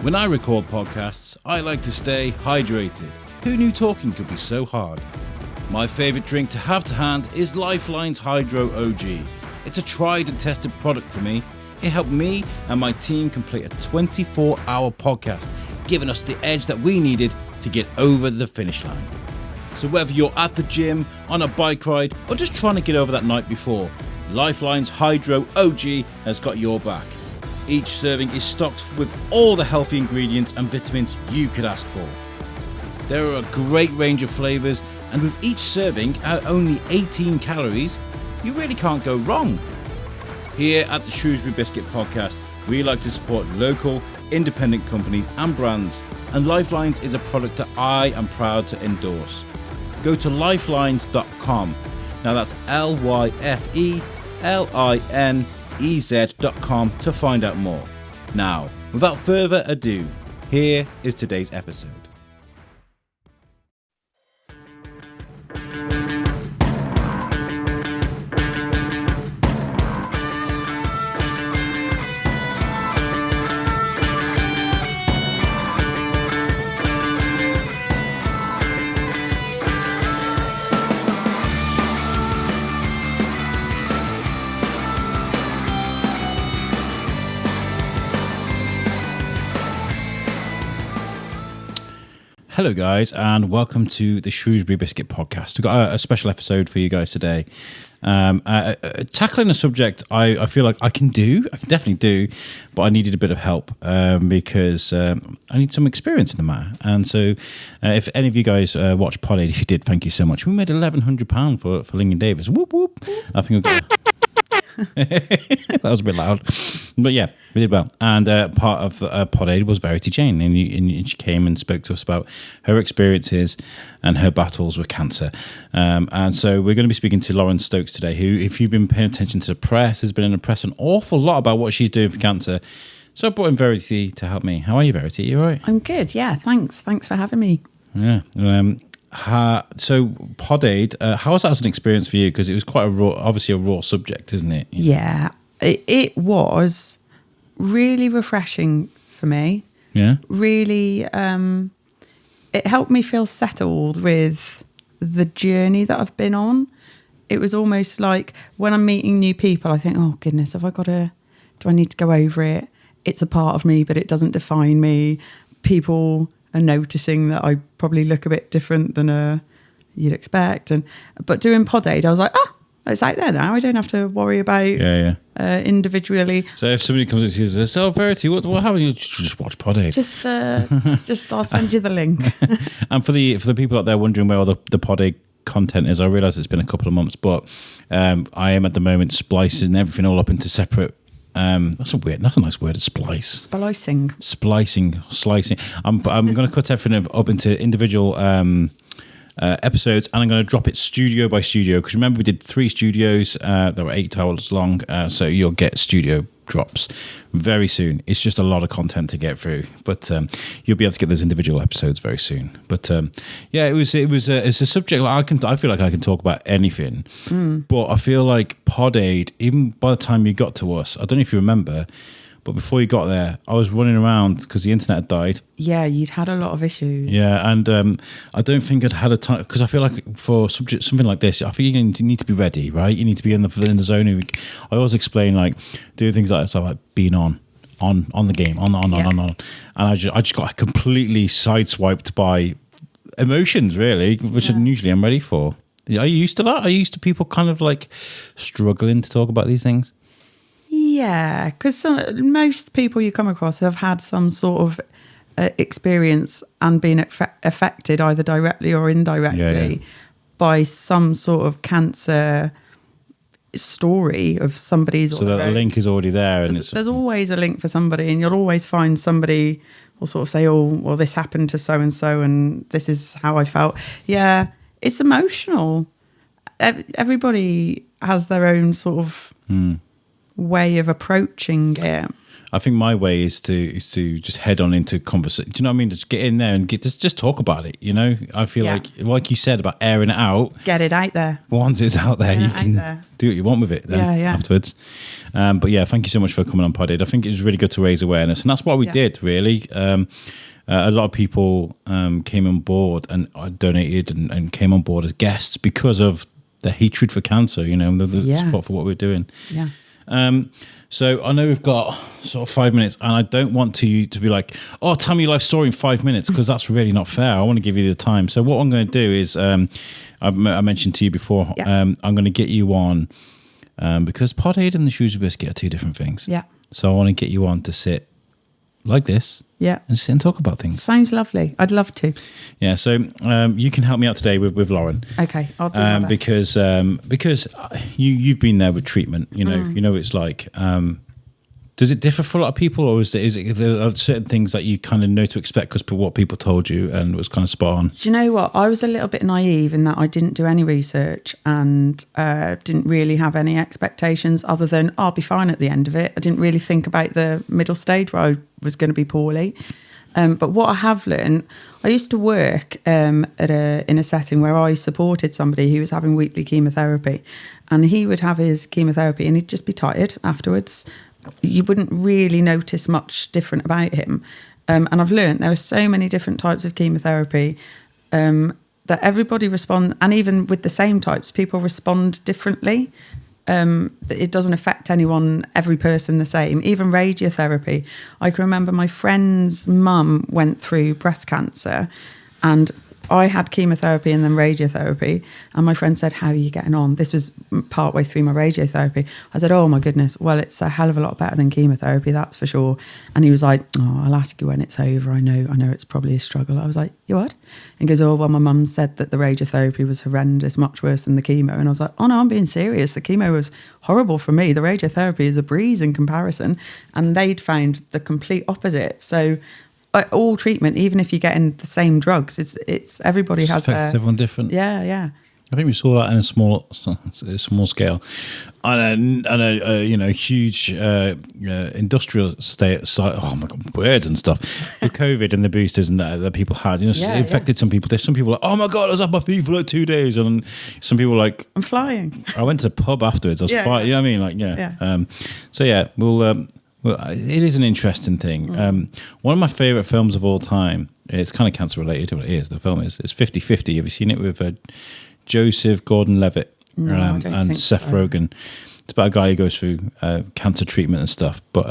When I record podcasts, I like to stay hydrated. Who knew talking could be so hard? My favourite drink to have to hand is Lifeline's Hydro OG. It's a tried and tested product for me. It helped me and my team complete a 24-hour podcast, giving us the edge that we needed to get over the finish line. So whether you're at the gym, on a bike ride, or just trying to get over that night before, Lifeline's Hydro OG has got your back. Each serving is stocked with all the healthy ingredients and vitamins you could ask for. There are a great range of flavours, and with each serving at only 18 calories, you really can't go wrong. Here at the Shrewsbury Biscuit podcast, we like to support local, independent companies and brands, and Lifelines is a product that I am proud to endorse. Go to lifelines.com. Now that's LYFELINEZ.com to find out more. Now, without further ado, here is today's episode. Hello guys, and welcome to the Shrewsbury Biscuit podcast. We've got a special episode for you guys today. Tackling a subject I feel like I can definitely do, but I needed a bit of help because I need some experience in the matter. And so if any of you guys watch Pod Aid, if you did, thank you so much. We made £1,100 for Ling and Davis. Whoop whoop. I think we've got that was a bit loud, but yeah, we did well. And part of the Pod Aid was Verity Jane, and she came and spoke to us about her experiences and her battles with cancer. And so we're going to be speaking to Loren Stokes today, who, if you've been paying attention to the press, has been in the press an awful lot about what she's doing for cancer. So I brought in Verity to help me. How are you, Verity? You all right? I'm good. Yeah, thanks for having me. Yeah. So Pod Aid, how was that as an experience for you? Because it was quite obviously a raw subject, isn't it? Yeah, it was really refreshing for me. Yeah. Really, it helped me feel settled with the journey that I've been on. It was almost like when I'm meeting new people, I think, oh goodness, do I need to go over it? It's a part of me, but it doesn't define me. People are noticing that I probably look a bit different than you'd expect. But doing Pod Aid, I was like, it's out there now. I don't have to worry about individually. So if somebody comes and says, "Oh, Verity, what happened?" You just watch Pod Aid. Just I'll send you the link. And for the people out there wondering where all the Pod Aid content is, I realise it's been a couple of months, but I am at the moment splicing everything all up into separate. That's a nice word. Splice. Slicing. I'm going to cut everything up into individual episodes, and I'm going to drop it studio by studio. Because remember, we did 3 studios that were 8 hours long, so you'll get studio drops very soon. It's just a lot of content to get through, but you'll be able to get those individual episodes very soon. But it's a subject like I feel like I can talk about anything, but I feel like Pod Aid, even by the time you got to us, I don't know if you remember, but before you got there, I was running around because the internet had died. Yeah, you'd had a lot of issues. Yeah, and I don't think I'd had a time, because I feel like for something like this, I think you need to be ready, right? You need to be in the zone. I always explain, like, doing things like this, like being on the game, on. And I just got completely sideswiped by emotions, really, which usually I'm ready for. Are you used to that? Are you used to people kind of like struggling to talk about these things? Yeah, because most people you come across have had some sort of experience and been affected either directly or indirectly by some sort of cancer story of somebody's. So the link is already there. And there's always a link for somebody, and you'll always find somebody will sort of say, oh, well, this happened to so-and-so and this is how I felt. Yeah, it's emotional. Everybody has their own sort of way of approaching it. I think my way is to just head on into conversation. Do you know what I mean? Just get in there and just talk about it. You know, I feel like you said about airing it out. Get it out there. Once it's out there, you can do what you want with it. Then afterwards. But yeah, thank you so much for coming on Podded. I think it was really good to raise awareness, and that's what we did really. A lot of people came on board and donated and came on board as guests because of the hatred for cancer, you know, the support for what we're doing. Yeah. So I know we've got sort of 5 minutes, and I don't want you to be like, oh, tell me your life story in 5 minutes, because that's really not fair. I want to give you the time. So what I'm going to do is, I mentioned to you before, I'm going to get you on, because Podded and the Shrewsbury Biscuit are two different things. Yeah. So I want to get you on to sit like this. Yeah. And sit and talk about things. Sounds lovely. I'd love to. Yeah. So you can help me out today with Loren. Okay. I'll do my best. Because you've been there with treatment. You know it's like. Does it differ for a lot of people, or there are certain things that you kind of know to expect because of what people told you and it was kind of spot on? Do you know what? I was a little bit naive in that I didn't do any research and didn't really have any expectations other than I'll be fine at the end of it. I didn't really think about the middle stage where I was going to be poorly. But what I have learned, I used to work in a setting where I supported somebody who was having weekly chemotherapy, and he would have his chemotherapy and he'd just be tired afterwards. You wouldn't really notice much different about him. And I've learned there are so many different types of chemotherapy that everybody responds, and even with the same types, people respond differently. It doesn't affect every person the same. Even radiotherapy. I can remember my friend's mum went through breast cancer, and I had chemotherapy and then radiotherapy, and my friend said, how are you getting on? This was partway through my radiotherapy. I said, oh my goodness, well, it's a hell of a lot better than chemotherapy, that's for sure. And he was like, oh, I'll ask you when it's over. I know it's probably a struggle. I was like, you what? And he goes, oh, well, my mum said that the radiotherapy was horrendous, much worse than the chemo. And I was like, oh no, I'm being serious. The chemo was horrible for me. The radiotherapy is a breeze in comparison. And they'd found the complete opposite. So all treatment, even if you're getting the same drugs, it's everybody has affects everyone different. Yeah. I think we saw that in a small scale, on a huge industrial state. Oh my god, birds and stuff. With COVID and the boosters and that people had, it infected some people. There's some people like, oh my god, I was off my feet for like 2 days, and some people like, I'm flying. I went to the pub afterwards. I was fine. You know what I mean? Like, so yeah, we'll. Well, it is an interesting thing. One of my favourite films of all time, it's kind of cancer related, what it is, the film is, it's 50-50. Have you seen it with Joseph Gordon-Levitt and Seth Rogen? It's about a guy who goes through cancer treatment and stuff, but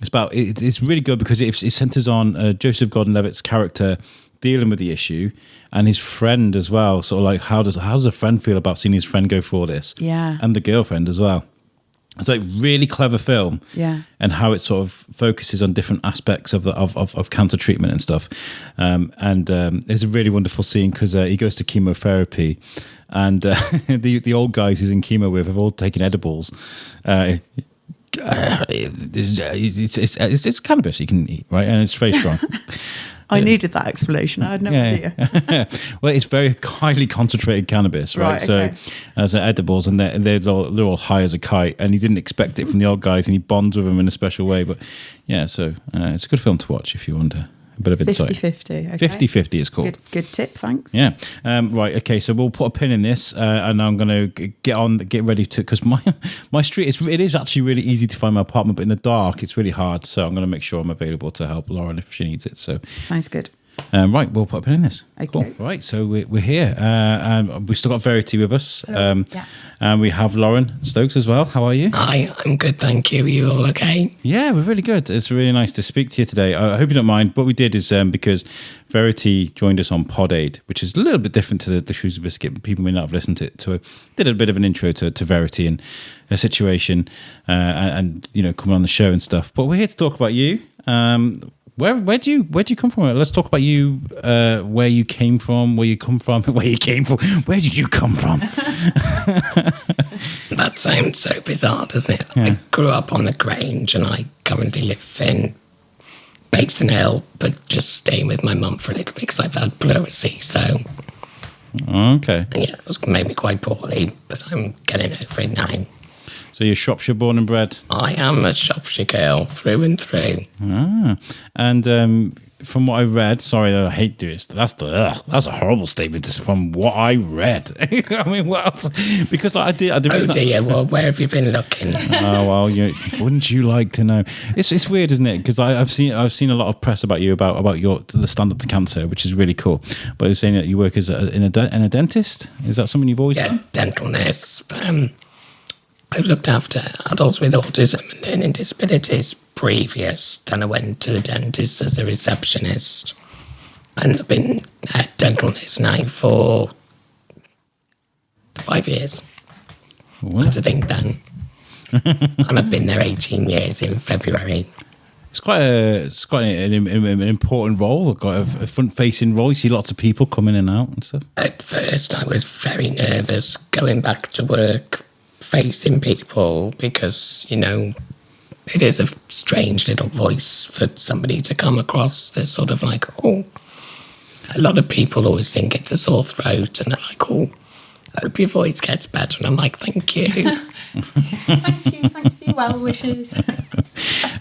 it's really good because it centres on Joseph Gordon-Levitt's character dealing with the issue and his friend as well. Sort of like, how does a friend feel about seeing his friend go through all this? Yeah. And the girlfriend as well. It's like really clever film, and how it sort of focuses on different aspects of cancer treatment and stuff. There's a really wonderful scene because he goes to chemotherapy, and the old guys he's in chemo with have all taken edibles. It's cannabis you can eat, right? And it's very strong. I needed that explanation. I had no idea. Well, it's very highly concentrated cannabis, right? Okay. So as edibles, and they're all high as a kite, and he didn't expect it from the old guys, and he bonds with them in a special way. But yeah, so it's a good film to watch if you want a bit of insight. 50-50. Okay. 50-50 is called. Good tip, thanks. Yeah. Right. Okay. So we'll put a pin in this, and I'm going to get ready to, because my street it is actually really easy to find my apartment, but in the dark it's really hard. So I'm going to make sure I'm available to help Loren if she needs it. So sounds good. Right, we'll put a pin in this. Okay. Cool. Right, so we're here. And we've still got Verity with us. And we have Loren Stokes as well. How are you? Hi, I'm good, thank you. You all okay? Yeah, we're really good. It's really nice to speak to you today. I hope you don't mind. What we did is because Verity joined us on Podded, which is a little bit different to the Shrewsbury Biscuit. People may not have listened to it. So I did a bit of an intro to Verity and her situation and coming on the show and stuff. But we're here to talk about you. Where do you come from? Let's talk about you. Where you came from. Where you come from. Where you came from. Where did you come from? That sounds so bizarre, doesn't it? Yeah. I grew up on the Grange, and I currently live in Basin Hill, but just staying with my mum for a little bit because I've had pleurisy. So okay, yeah, it made me quite poorly, but I'm getting over it now. So you're Shropshire born and bred? I am a Shropshire girl through and through. And from what I read, sorry, I hate doing this. That's a horrible statement. From what I read, I mean, what else? Because like, I did. Oh dear, well, where have you been looking? Oh well, wouldn't you like to know? It's weird, isn't it? Because I've seen a lot of press about you about the stand up to cancer, which is really cool. But it's saying that you work as a dentist. Is that something you've always done? Dental nurse. I've looked after adults with autism and learning disabilities previous. Then I went to the dentist as a receptionist. And I've been a dental nurse now for 5 years. What? That's a thing then. And I've been there 18 years in February. It's quite an important role. Got a front-facing role. You see lots of people coming in and out and stuff. At first, I was very nervous going back to work, facing people, because, it is a strange little voice for somebody to come across. They're sort of like, oh, a lot of people always think it's a sore throat, and they're like, oh, I hope your voice gets better. And I'm like, thank you. Thank you. Thanks for your well wishes.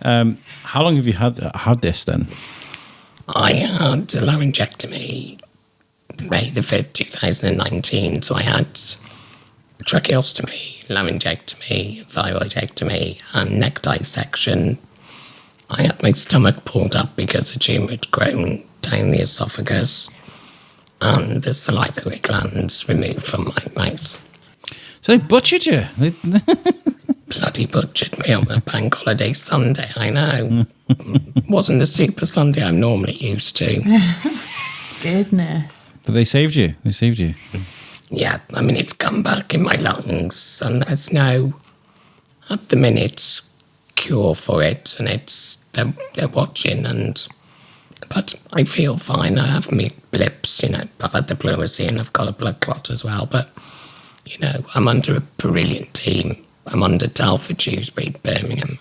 How long have you had this then? I had a laryngectomy May the 5th, 2019. So I had tracheostomy, laryngectomy, thyroidectomy, and neck dissection. I had my stomach pulled up because the tumour had grown down the esophagus, and the salivary glands removed from my mouth. So they butchered you. Bloody butchered me on a bank holiday Sunday, I know. Wasn't the Super Sunday I'm normally used to. Goodness. But they saved you. Yeah, I mean, it's come back in my lungs, and there's no, at the minute, cure for it, and they're watching, but I feel fine. I have me blips, I've had the pleurisy and I've got a blood clot as well, but, I'm under a brilliant team. I'm under Telford, Shrewsbury, Birmingham,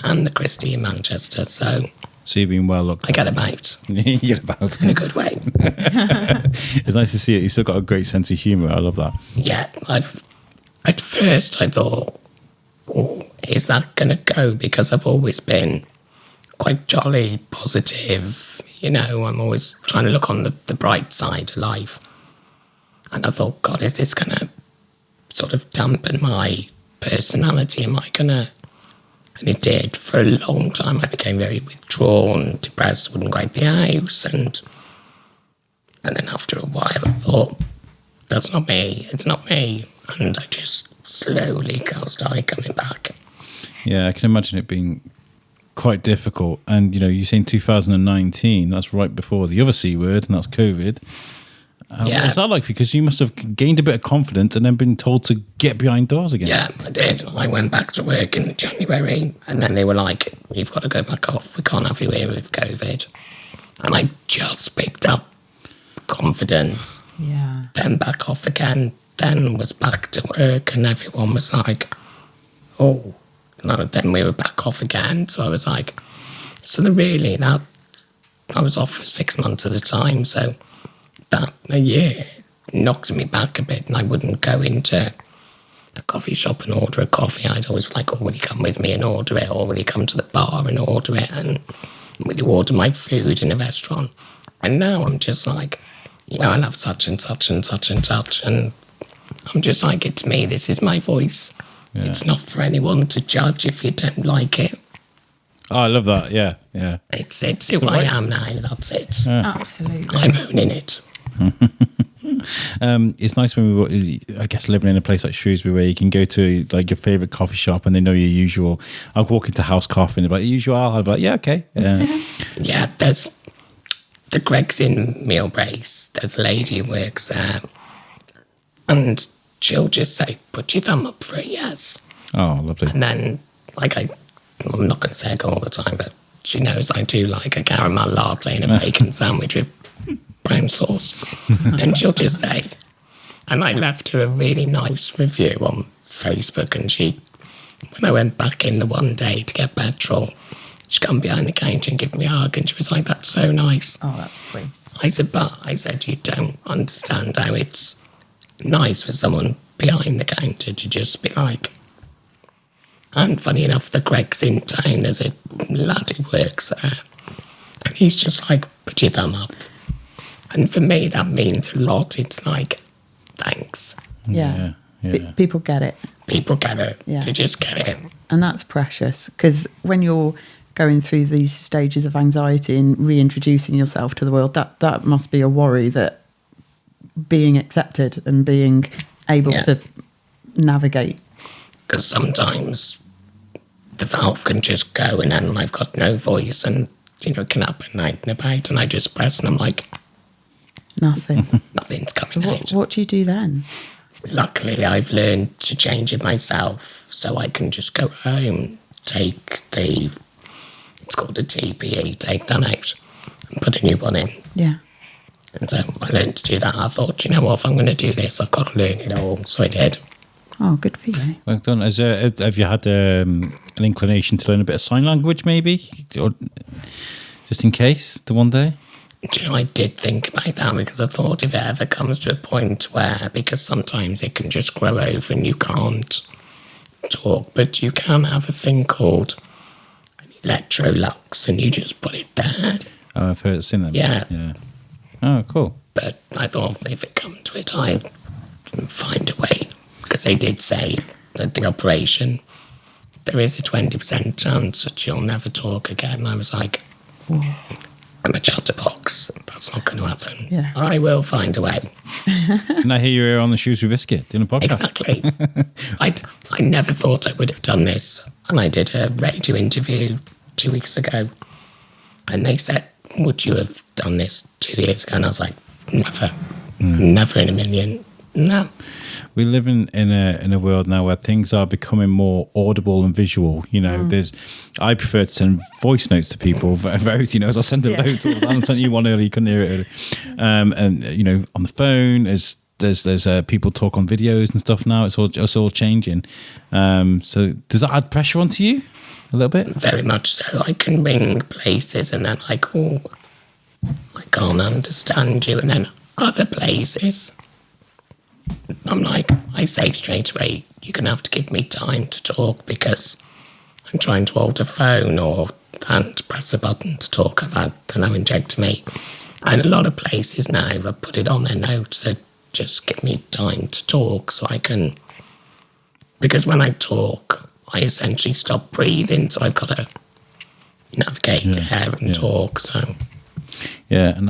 and the Christie in Manchester, so you've been well looked I get about. You get about. In a good way. It's nice to see it. You've still got a great sense of humour. I love that. Yeah, at first I thought, oh, is that going to go? Because I've always been quite jolly, positive, I'm always trying to look on the bright side of life. And I thought, God, is this going to sort of dampen my personality? Am I going to... And it did. For a long time, I became very withdrawn, depressed, wouldn't go out the house. And then after a while, I thought, that's not me. It's not me. And I just slowly started coming back. Yeah, I can imagine it being quite difficult. And, you're saying 2019, that's right before the other C word, and that's COVID. Yeah. What's that like? Because you must have gained a bit of confidence and then been told to get behind doors again. Yeah, I did. I went back to work in January, and then they were like, you've got to go back off. We can't have you here with COVID. And I just picked up confidence. Yeah. Then back off again. Then was back to work, and everyone was like, oh. No, then we were back off again. So I was like, I was off for 6 months at a time, so that a year knocked me back a bit, and I wouldn't go into a coffee shop and order a coffee. I'd always be like, oh, will you come with me and order it? Or will you come to the bar and order it? And will you order my food in a restaurant? And now I'm just like, I'll have such and such and such and such. And I'm just like, it's me. This is my voice. Yeah. It's not for anyone to judge if you don't like it. Oh, I love that. Yeah. It's who I am now. That's it. Yeah. Absolutely. I'm owning it. It's nice when we were, I guess, living in a place like Shrewsbury where you can go to like your favourite coffee shop and they know your usual. I'll walk into House Coffee and they're like, usual? I'll be like, yeah, okay. Yeah, there's the Greg's in Mealbrace. There's a lady who works there, and she'll just say, put your thumb up for a yes. Oh, lovely. And then, I'm not going to say it all the time, but she knows I do like a caramel latte and a bacon sandwich with brown sauce. And she'll just say, and I left her a really nice review on Facebook, and when I went back in the one day to get petrol, she come behind the counter and give me a hug, and she was like, that's so nice. Oh, that's sweet. I said, you don't understand how it's nice for someone behind the counter to just be like, And funny enough, the Greg's in town. There's a lad who works there. And he's just like, put your thumb up. And for me, that means a lot. It's like, thanks. Yeah. Yeah. People get it. People get it. Yeah. They just get it. And that's precious, because when you're going through these stages of anxiety and reintroducing yourself to the world, that must be a worry, that being accepted and being able to navigate. Because sometimes the valve can just go and then I've got no voice and, you know, it can happen night and about and I just press and I'm like, Nothing. nothing's coming out. What do you do then? Luckily, I've learned to change it myself, so I can just go home, take it's called a TPE, take that out and put a new one in. Yeah. And so I learned to do that. I thought, you know what, if I'm going to do this, I've got to learn it all. So I did. Oh, good for you. Well done. Have you had an inclination to learn a bit of sign language, maybe, or just in case, the one day? Do you know, I did think about that because I thought if it ever comes to a point where, because sometimes it can just grow over and you can't talk, but you can have a thing called an electrolux and you just put it there. Oh, I've seen them. Yeah. Oh, cool. But I thought if it comes to it, I'd find a way. Because they did say that the operation, there is a 20% chance that you'll never talk again. I was like, I'm a chatterbox. That's not going to happen. Yeah. I will find a way. And I hear you're on the Shrewsbury Biscuit doing a podcast. Exactly. I never thought I would have done this. And I did a radio interview 2 weeks ago. And they said, would you have done this 2 years ago? And I was like, never. Never in a million. No. We live in a world now where things are becoming more audible and visual. You know, I prefer to send voice notes to people. Verity knows I send them loads all the time. I sent you one earlier, you couldn't hear it earlier. And you know, on the phone, there's people talk on videos and stuff now. It's all changing. So does that add pressure onto you a little bit? Very much so. I can ring places and then I call, I can't understand you, and then other places, I'm like, I say straight away, you're going to have to give me time to talk because I'm trying to hold a phone and press a button to talk about the laryngectomy. And a lot of places now have put it on their notes that just give me time to talk so I can, because when I talk, I essentially stop breathing, so I've got to navigate air and talk. So yeah, and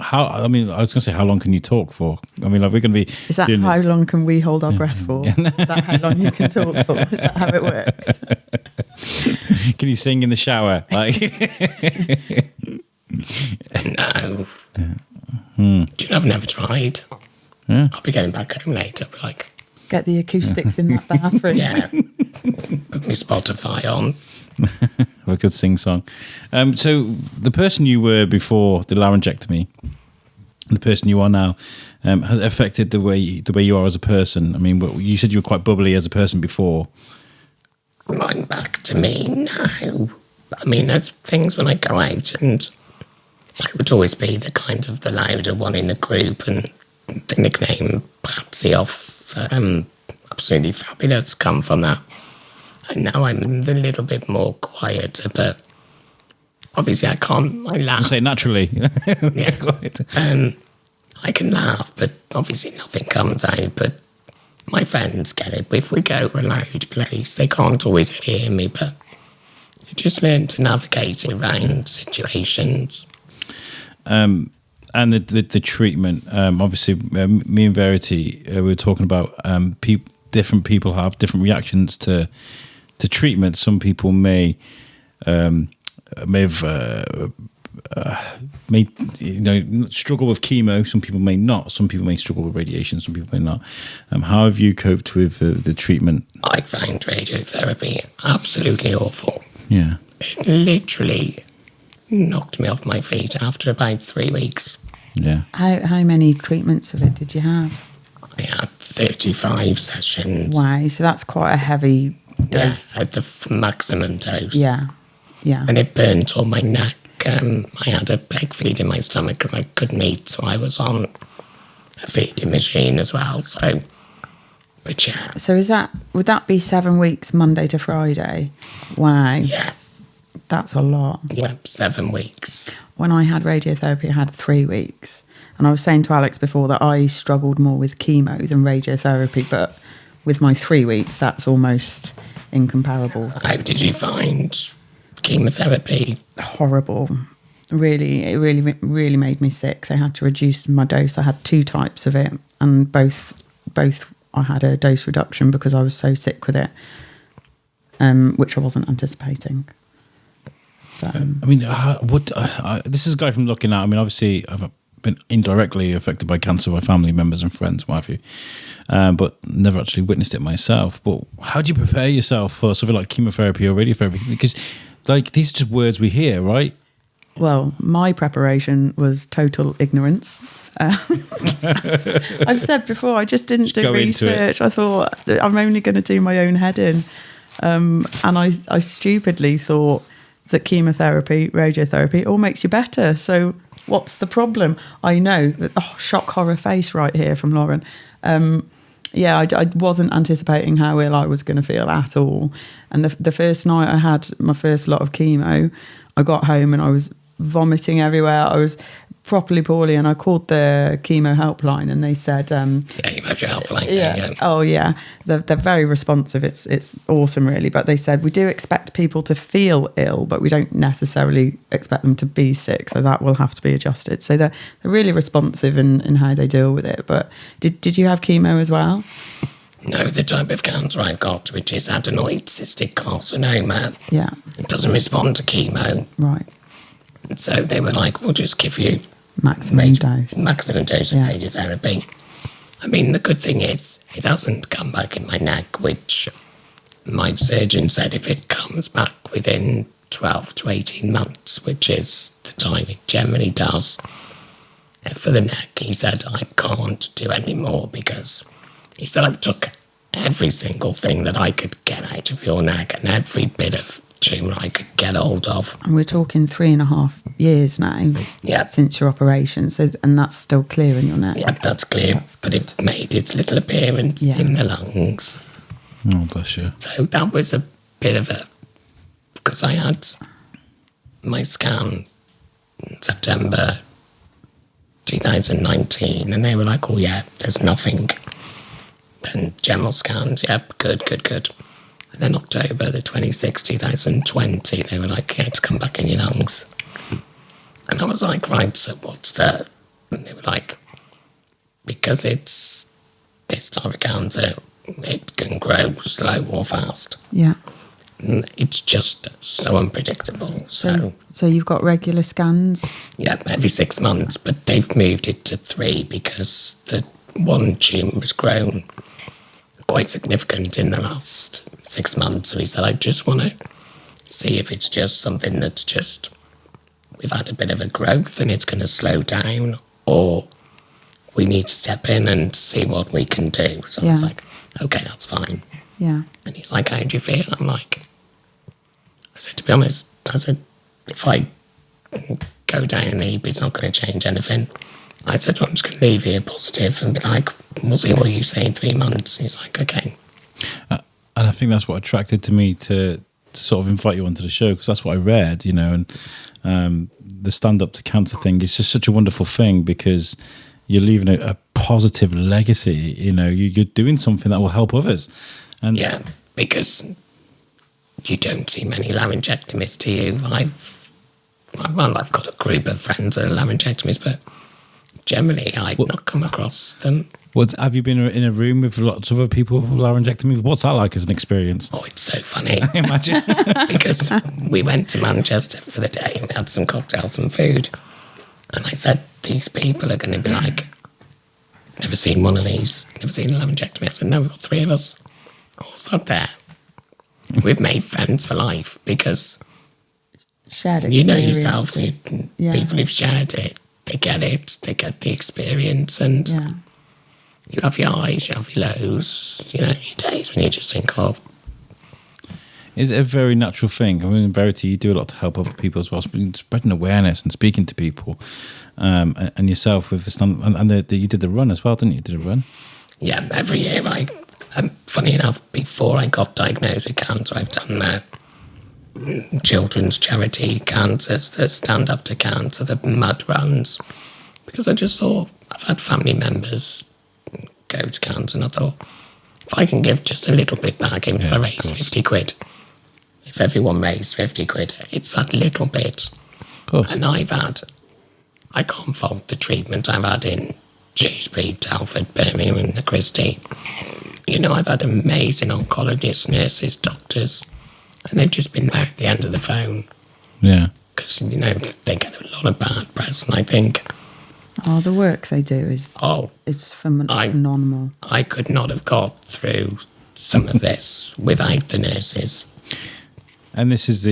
I was going to say, how long can you talk for? I mean, like, we're going to be. Is that how long can we hold our breath for? Is that how long you can talk for? Is that how it works? Can you sing in the shower? Like, no. Do you know, I've never tried. Yeah. I'll be getting back home later, but like, Get the acoustics in that bathroom. yeah, put my Spotify on. have a good sing song. So the person you were before the laryngectomy, the person you are now, has it affected the way you are as a person? I mean, you said you were quite bubbly as a person before. Mine back to me now. I mean, there's things when I go out and I would always be the kind of the louder one in the group, and the nickname Patsy off Absolutely Fabulous come from that. And now I'm a little bit more quieter, but obviously I laugh. Say naturally. Yeah. I can laugh, but obviously nothing comes out. But my friends get it. If we go to a loud place, they can't always hear me, but you just learn to navigate around situations. And the treatment, obviously, me and Verity, we were talking about different people have different reactions to treatment. Some people may struggle with chemo. Some people may not. Some people may struggle with radiation. Some people may not. How have you coped with the treatment? I found radiotherapy absolutely awful. Yeah, it literally knocked me off my feet after about 3 weeks. Yeah. How many treatments of it did you have? I had 35 sessions. Wow, so that's quite a heavy dose. Yeah, at the maximum dose. Yeah. And it burnt all my neck. I had a peg feed in my stomach because I couldn't eat, so I was on a feeding machine as well. So But yeah, So would that be 7 weeks, Monday to Friday? Wow. yeah, That's a lot. yeah, 7 weeks. When I had radiotherapy, I had 3 weeks. And I was saying to Alex before that I struggled more with chemo than radiotherapy, but with my 3 weeks, that's almost incomparable. How did you find chemotherapy? Horrible. Really, it really made me sick. They had to reduce my dose. I had 2 types of it, and both I had a dose reduction because I was so sick with it, which I wasn't anticipating. But, I mean, this is a guy from looking at. I mean, obviously, I've been indirectly affected by cancer by family members and friends, what have you, but never actually witnessed it myself. But how do you prepare yourself for something like chemotherapy or radiotherapy? Because, like, these are just words we hear, right? well, my preparation was total ignorance. I've said before, I just didn't do research. I thought I'm only going to do my own head in, and I stupidly thought that chemotherapy, radiotherapy, all makes you better. So what's the problem? I know that shock horror face right here from Loren. Yeah, I wasn't anticipating how ill I was going to feel at all. And the first night I had my first lot of chemo, I got home and I was vomiting everywhere. I was properly poorly, and I called the chemo helpline, and they said, Yeah, you have your helpline. yeah. Oh, yeah. They're very responsive. It's awesome, really. But they said, we do expect people to feel ill, but we don't necessarily expect them to be sick. So that will have to be adjusted. So they're really responsive in how they deal with it. But did you have chemo as well? No, the type of cancer I've got, which is adenoid cystic carcinoma, Yeah. it doesn't respond to chemo. Right. And so they were like, we'll just give you Maximum dose. maximum dose of Yeah. radiotherapy. I mean, the good thing is it hasn't come back in my neck, which my surgeon said if it comes back within 12 to 18 months, which is the time it generally does for the neck, he said, I can't do any more because he said I took every single thing that I could get out of your neck and every bit of tumour I could get hold of. And we're talking 3.5 years now Yeah. since your operation. So, and that's still clear in your neck. Yeah, that's clear, but it made its little appearance Yeah. in the lungs. Oh, bless you. So that was a bit of a... Because I had my scan in September 2019, and they were like, oh yeah, there's nothing. Then general scans, yep, good. And then October the 26th, 2020, they were like, yeah, it's come back in your lungs. And I was like, right, so what's that? And they were like, because it's this type of cancer, it can grow slow or fast. Yeah. And it's just so unpredictable. So you've got regular scans? Yeah, every 6 months, but they've moved it to 3 because the one tumour has grown quite significant in the last 6 months. So he said, I just want to see if it's just something that's just, we've had a bit of a growth and it's going to slow down, or we need to step in and see what we can do. So I was Yeah. like, okay, that's fine. Yeah. And he's like, how do you feel? I'm like, I said, to be honest, I said, if I go down in EB, it's not going to change anything. I said, well, I'm just going to leave here positive and be like, we'll see what you say in 3 months. He's like, okay. And I think that's what attracted to me to sort of invite you onto the show, because that's what I read, you know, and the stand up to cancer thing is just such a wonderful thing because you're leaving a positive legacy, you know, you're doing something that will help others. And Yeah, because you don't see many laryngectomists, do you? I've got a group of friends that are laryngectomists, but generally I've not come across them. Have you been in a room with lots of other people with laryngectomy? What's that like as an experience? Oh, it's so funny. Imagine. Because we went to Manchester for the day and we had some cocktails and food. And I said, these people are going to be like, never seen one of these, never seen a laryngectomy. I said, no, we've got 3 of us. All sat there. We've made friends for life because Shared you know experience. yourself, Yeah. people who've shared it, they get the experience, and Yeah. you have your highs, you have your lows, you know, your days when you just think, oh, Is it a very natural thing? I mean, in Verity, you do a lot to help other people as well, spreading awareness and speaking to people, and yourself with the stand, and you did the run as well, didn't you? You did a run. yeah, every year I Funny enough, before I got diagnosed with cancer, I've done children's charity cancers, the Stand Up to Cancer, the mud runs, because I just thought, I've had family members go to cancer, and I thought, if I can give just a little bit back, even if I raise 50 quid, if everyone raised 50 quid, it's that little bit. Of course. And I can't fault the treatment I've had in Shrewsbury, Telford, Birmingham and the Christie. You know, I've had amazing oncologists, nurses, doctors, and they've just been there at the end of the phone. Yeah. Because, you know, they get a lot of bad press, and I think... Oh, the work they do is phenomenal. I could not have got through some of this without the nurses. And this is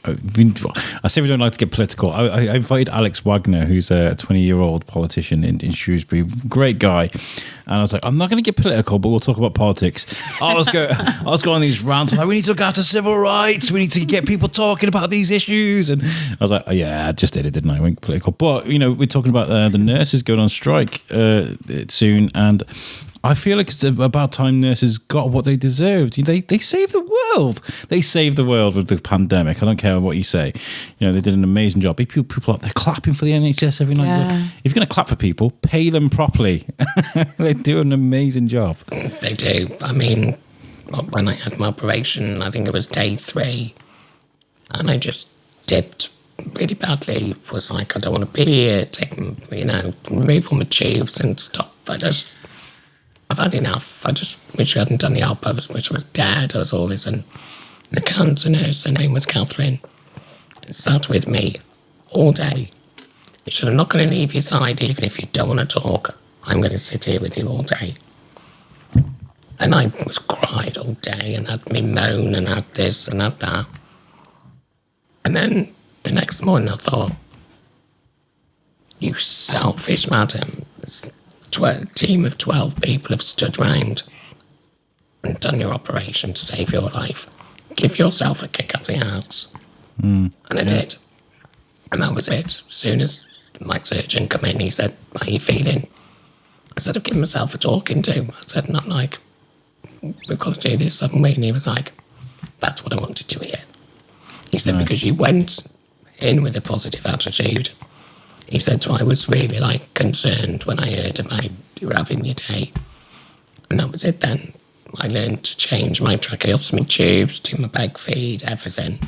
I say we don't like to get political. I invited Alex Wagner, who's a 20-year-old politician in Shrewsbury, great guy. And I was like, I'm not going to get political, but we'll talk about politics. I was going on these rants like, we need to look after civil rights. We need to get people talking about these issues. And I was like, oh, yeah, I just did it, didn't I? I went political. But, you know, we're talking about the nurses going on strike soon. And I feel like it's about time nurses got what they deserved. They saved the world. They saved the world with the pandemic. I don't care what you say. You know, they did an amazing job. People out there clapping for the NHS every night. Yeah. If you're going to clap for people, pay them properly. They do an amazing job. They do. I mean, when I had my operation, I think it was day 3, and I just dipped really badly. It was like, I don't want to be here. Remove all my tubes and stop. I've had enough. I just wish I hadn't done the help. I wish I was dead. I was all this. And the cancer nurse, her name was Catherine, sat with me all day. She said, I'm not going to leave your side even if you don't want to talk. I'm going to sit here with you all day. And I was cried all day and had me moan and had this and had that. And then the next morning I thought, you selfish madam. A team of 12 people have stood round and done your operation to save your life. Give yourself a kick up the arse. And I did. And that was it. As soon as my surgeon came in, he said, how are you feeling? I said, I've given myself a talking to. I said, not like, we've got to do this, haven't we? And he was like, that's what I wanted to hear. He said, because you went in with a positive attitude. He said, so I was really, concerned when I heard about you were having your day. And that was it then. I learned to change my tracheostomy tubes, do my bag feed, everything.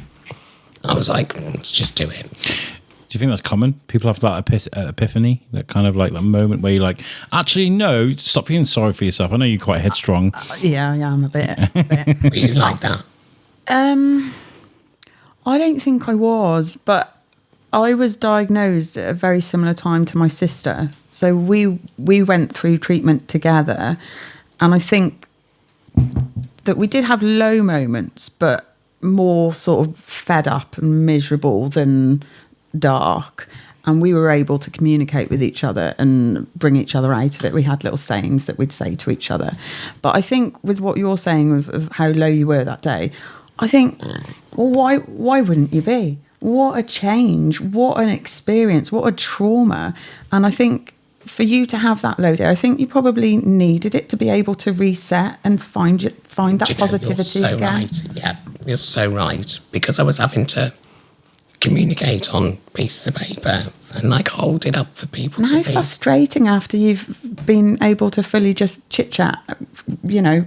I was like, let's just do it. Do you think that's common? People have that epiphany, that kind of like that moment where you're like, actually, no, stop feeling sorry for yourself. I know you're quite headstrong. Yeah, I'm a bit. Were you like that? I don't think I was, but I was diagnosed at a very similar time to my sister. So we went through treatment together. And I think that we did have low moments, but more sort of fed up and miserable than dark. And we were able to communicate with each other and bring each other out of it. We had little sayings that we'd say to each other. But I think with what you're saying of how low you were that day, I think, well, why wouldn't you be? What a change, what an experience, what a trauma. And I think for you to have that low day, I think you probably needed it to be able to reset and find that positivity you're so again. Right. Yeah, you're so right. Because I was having to communicate on pieces of paper and hold it up for people And to how read. frustrating after you've been able to fully just chit-chat,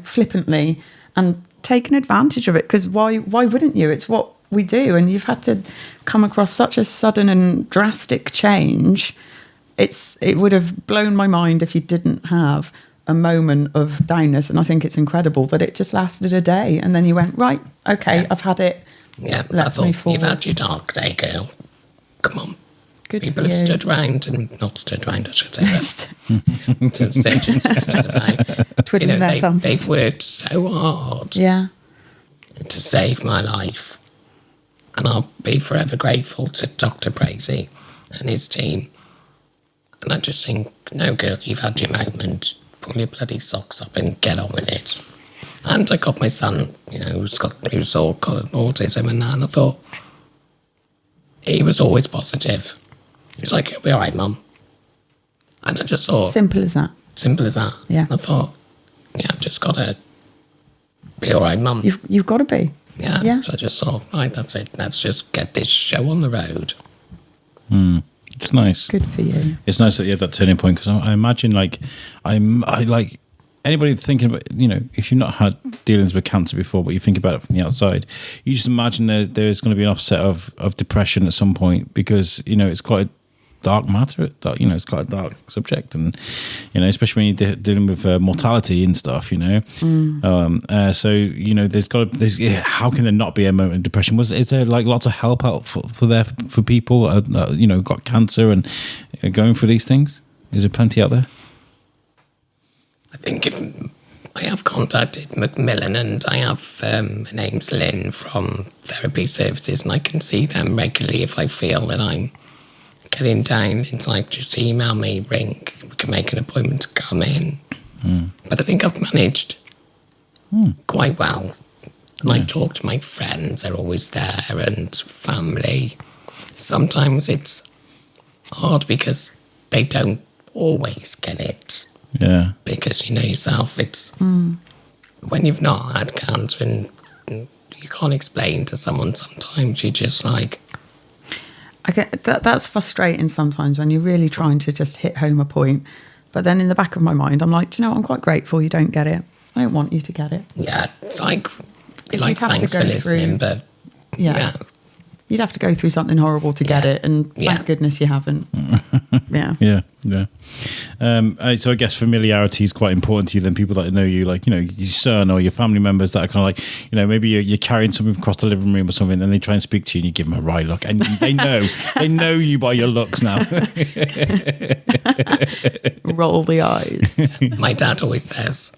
flippantly and taken advantage of it. Because why wouldn't you? It's what we do, and you've had to come across such a sudden and drastic change. It would have blown my mind if you didn't have a moment of downness, and I think it's incredible that it just lasted a day, and then you went, right, okay, I've had it. Yeah, Let's I move thought, forward. you've had your dark day, girl. Come on. Good People for have you. stood round and not stood round, I should say. Surgeons have stood about. Twiddling their thumbs. They've worked so hard Yeah. to save my life. And I'll be forever grateful to Dr. Brazy and his team. And I just think, no, girl, you've had your moment. Pull your bloody socks up and get on with it. And I got my son, who's all got autism and that, and I thought, he was always positive. He was like, you'll be all right, Mum. And I just thought... Simple as that. Simple as that. Yeah. I thought, I've just got to be all right, Mum. You've got to be. Yeah. So I just thought, right, that's it. Let's just get this show on the road. It's nice. Good for you. It's nice that you have that turning point, because I imagine, like, I like anybody thinking about, if you've not had dealings with cancer before, but you think about it from the outside, you just imagine there's going to be an offset of depression at some point, because it's quite a dark matter. It's quite a dark subject, and especially when you're dealing with mortality and stuff. So there's how can there not be a moment of depression? Is there like lots of help out for people got cancer and going through these things? Is there plenty out there? I think if I have contacted Macmillan, and I have her name's Lynn from Therapy Services, and I can see them regularly if I feel that I'm getting down. It's like, just email me, ring, we can make an appointment to come in. But I think I've managed quite well. And I talk to my friends, they're always there, and family. Sometimes it's hard because they don't always get it. Yeah. Because you know yourself, it's when you've not had cancer and you can't explain to someone, sometimes you're just like... I get that's frustrating sometimes when you're really trying to just hit home a point. But then in the back of my mind, I'm like, I'm quite grateful you don't get it. I don't want you to get it. Yeah, it's like If you'd have thanks to go for listening, through, but yeah. You'd have to go through something horrible to get it, and thank goodness you haven't. Yeah. So I guess familiarity is quite important to you. Then people that know you, like your son or your family members that are kind of like, maybe you're carrying something across the living room or something, and they try and speak to you, and you give them a wry look, and they know you by your looks now. Roll the eyes. My dad always says,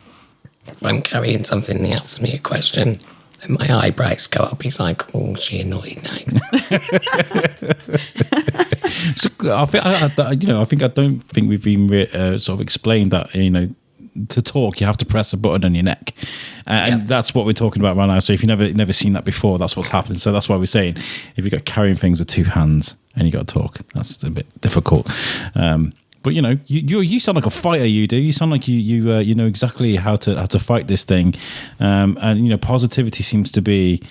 if I'm carrying something and he asks me a question, and my eyebrows go up, he's like, "Oh, she annoyed now." So I don't think we've been sort of explained that to talk you have to press a button on your neck, and that's what we're talking about right now. So if you've never seen that before, that's what's happening. So that's why we're saying if you've got carrying things with two hands and you got to talk, that's a bit difficult. But you sound like a fighter. You do. You sound like you know exactly how to fight this thing, and positivity seems to be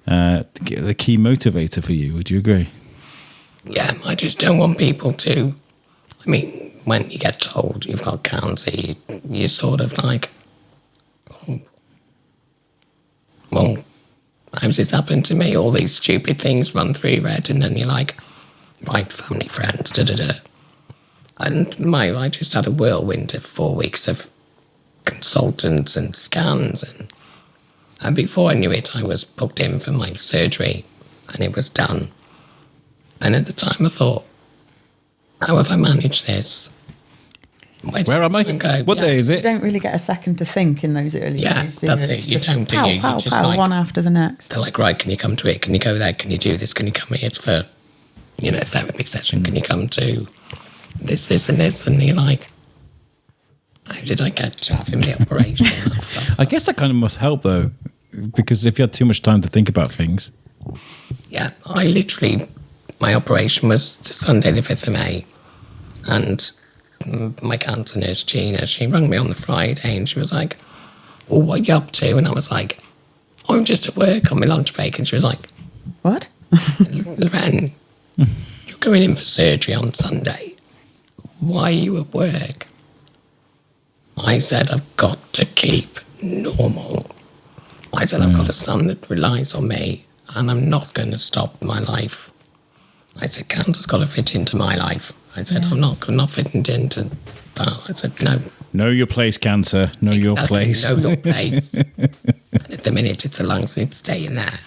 the key motivator for you. Would you agree? Yeah, I just don't want people to. I mean, when you get told you've got cancer, you're sort of like, "Oh, well, how's this happened to me?" All these stupid things run through your head, and then you're like, right, family, friends, da-da-da. And I just had a whirlwind of 4 weeks of consultants and scans. And before I knew it, I was booked in for my surgery, and it was done. And at the time I thought, how have I managed this? Where am I? What day is You it? don't really get a second to think in those early days. Do that's you? it. It's You just don't, do pow, you? pow, You're just pow, like- one after the next. They're like, right, can you come to it? Can you go there? Can you do this? Can you come here for, therapy session? Can you come to this and this? And you're like, how did I get to having the operation? And stuff? I guess that kind of must help though, because if you had too much time to think about things. Yeah, my operation was Sunday the 5th of May, and my cancer nurse, Gina, she rang me on the Friday, and she was like, "Oh, what are you up to?" And I was like, "Oh, I'm just at work on my lunch break." And she was like, What? "Loren, you're going in for surgery on Sunday. Why are you at work?" I said, "I've got to keep normal." I said, "I've got a son that relies on me, and I'm not going to stop my life." I said, "Cancer's got to fit into my life." I said, I'm not fitting into that. I said, "No." Know your place, cancer. Know your place. Know your place. And at the minute, it's the lungs need to stay in there.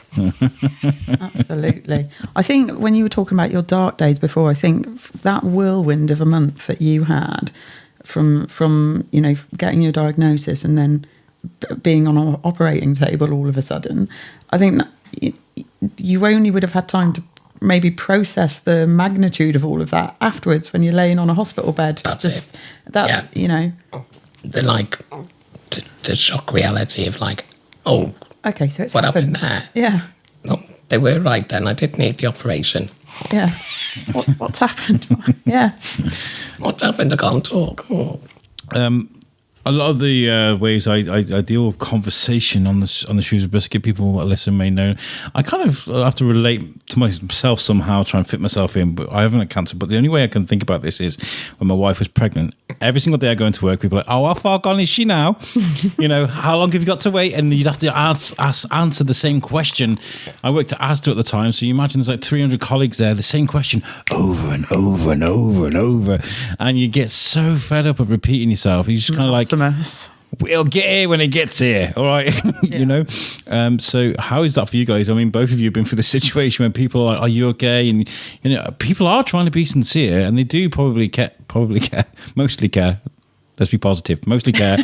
Absolutely. I think when you were talking about your dark days before, I think that whirlwind of a month that you had from getting your diagnosis and then being on an operating table all of a sudden, I think that you only would have had time to maybe process the magnitude of all of that afterwards when you're laying on a hospital bed. That's the shock reality of like, oh, okay, so it's what happened. happened there? Yeah. No, they were right then. I did need the operation. Yeah. What's happened? Yeah. What's happened? I can't talk. Oh. A lot of the ways I deal with conversation on the Shrewsbury Biscuit, people that listen may know, I kind of have to relate to myself somehow, try and fit myself in. But I haven't had cancer. But the only way I can think about this is when my wife was pregnant. Every single day I go into work, people are like, "Oh, how far gone is she now? How long have you got to wait?" And you'd have to answer the same question. I worked at Asda at the time, so you imagine there's like 300 colleagues there, the same question over and over and over and over, and you get so fed up of repeating yourself. You just kind of like, we'll get here when it gets here, all right? So how is that for you guys? I mean, both of you have been through the situation when people are like, "Are you okay?" And people are trying to be sincere, and they do probably care, mostly care. Let's be positive, mostly care.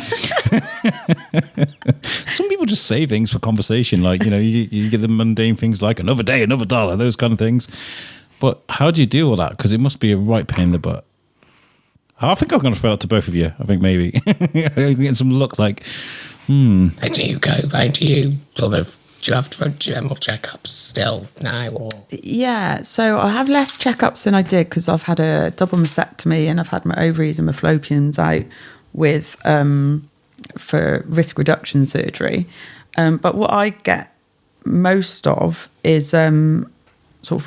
Some people just say things for conversation, like you get the mundane things like "another day, another dollar," those kind of things. But how do you deal with that? Because it must be a right pain in the butt. I think I'm going to throw it to both of you. I think maybe getting some looks like, How do you go? How do you do you have to run general checkups still now? Or? Yeah, so I have less checkups than I did because I've had a double mastectomy and I've had my ovaries and my fallopians out with for risk reduction surgery. But what I get most of is sort of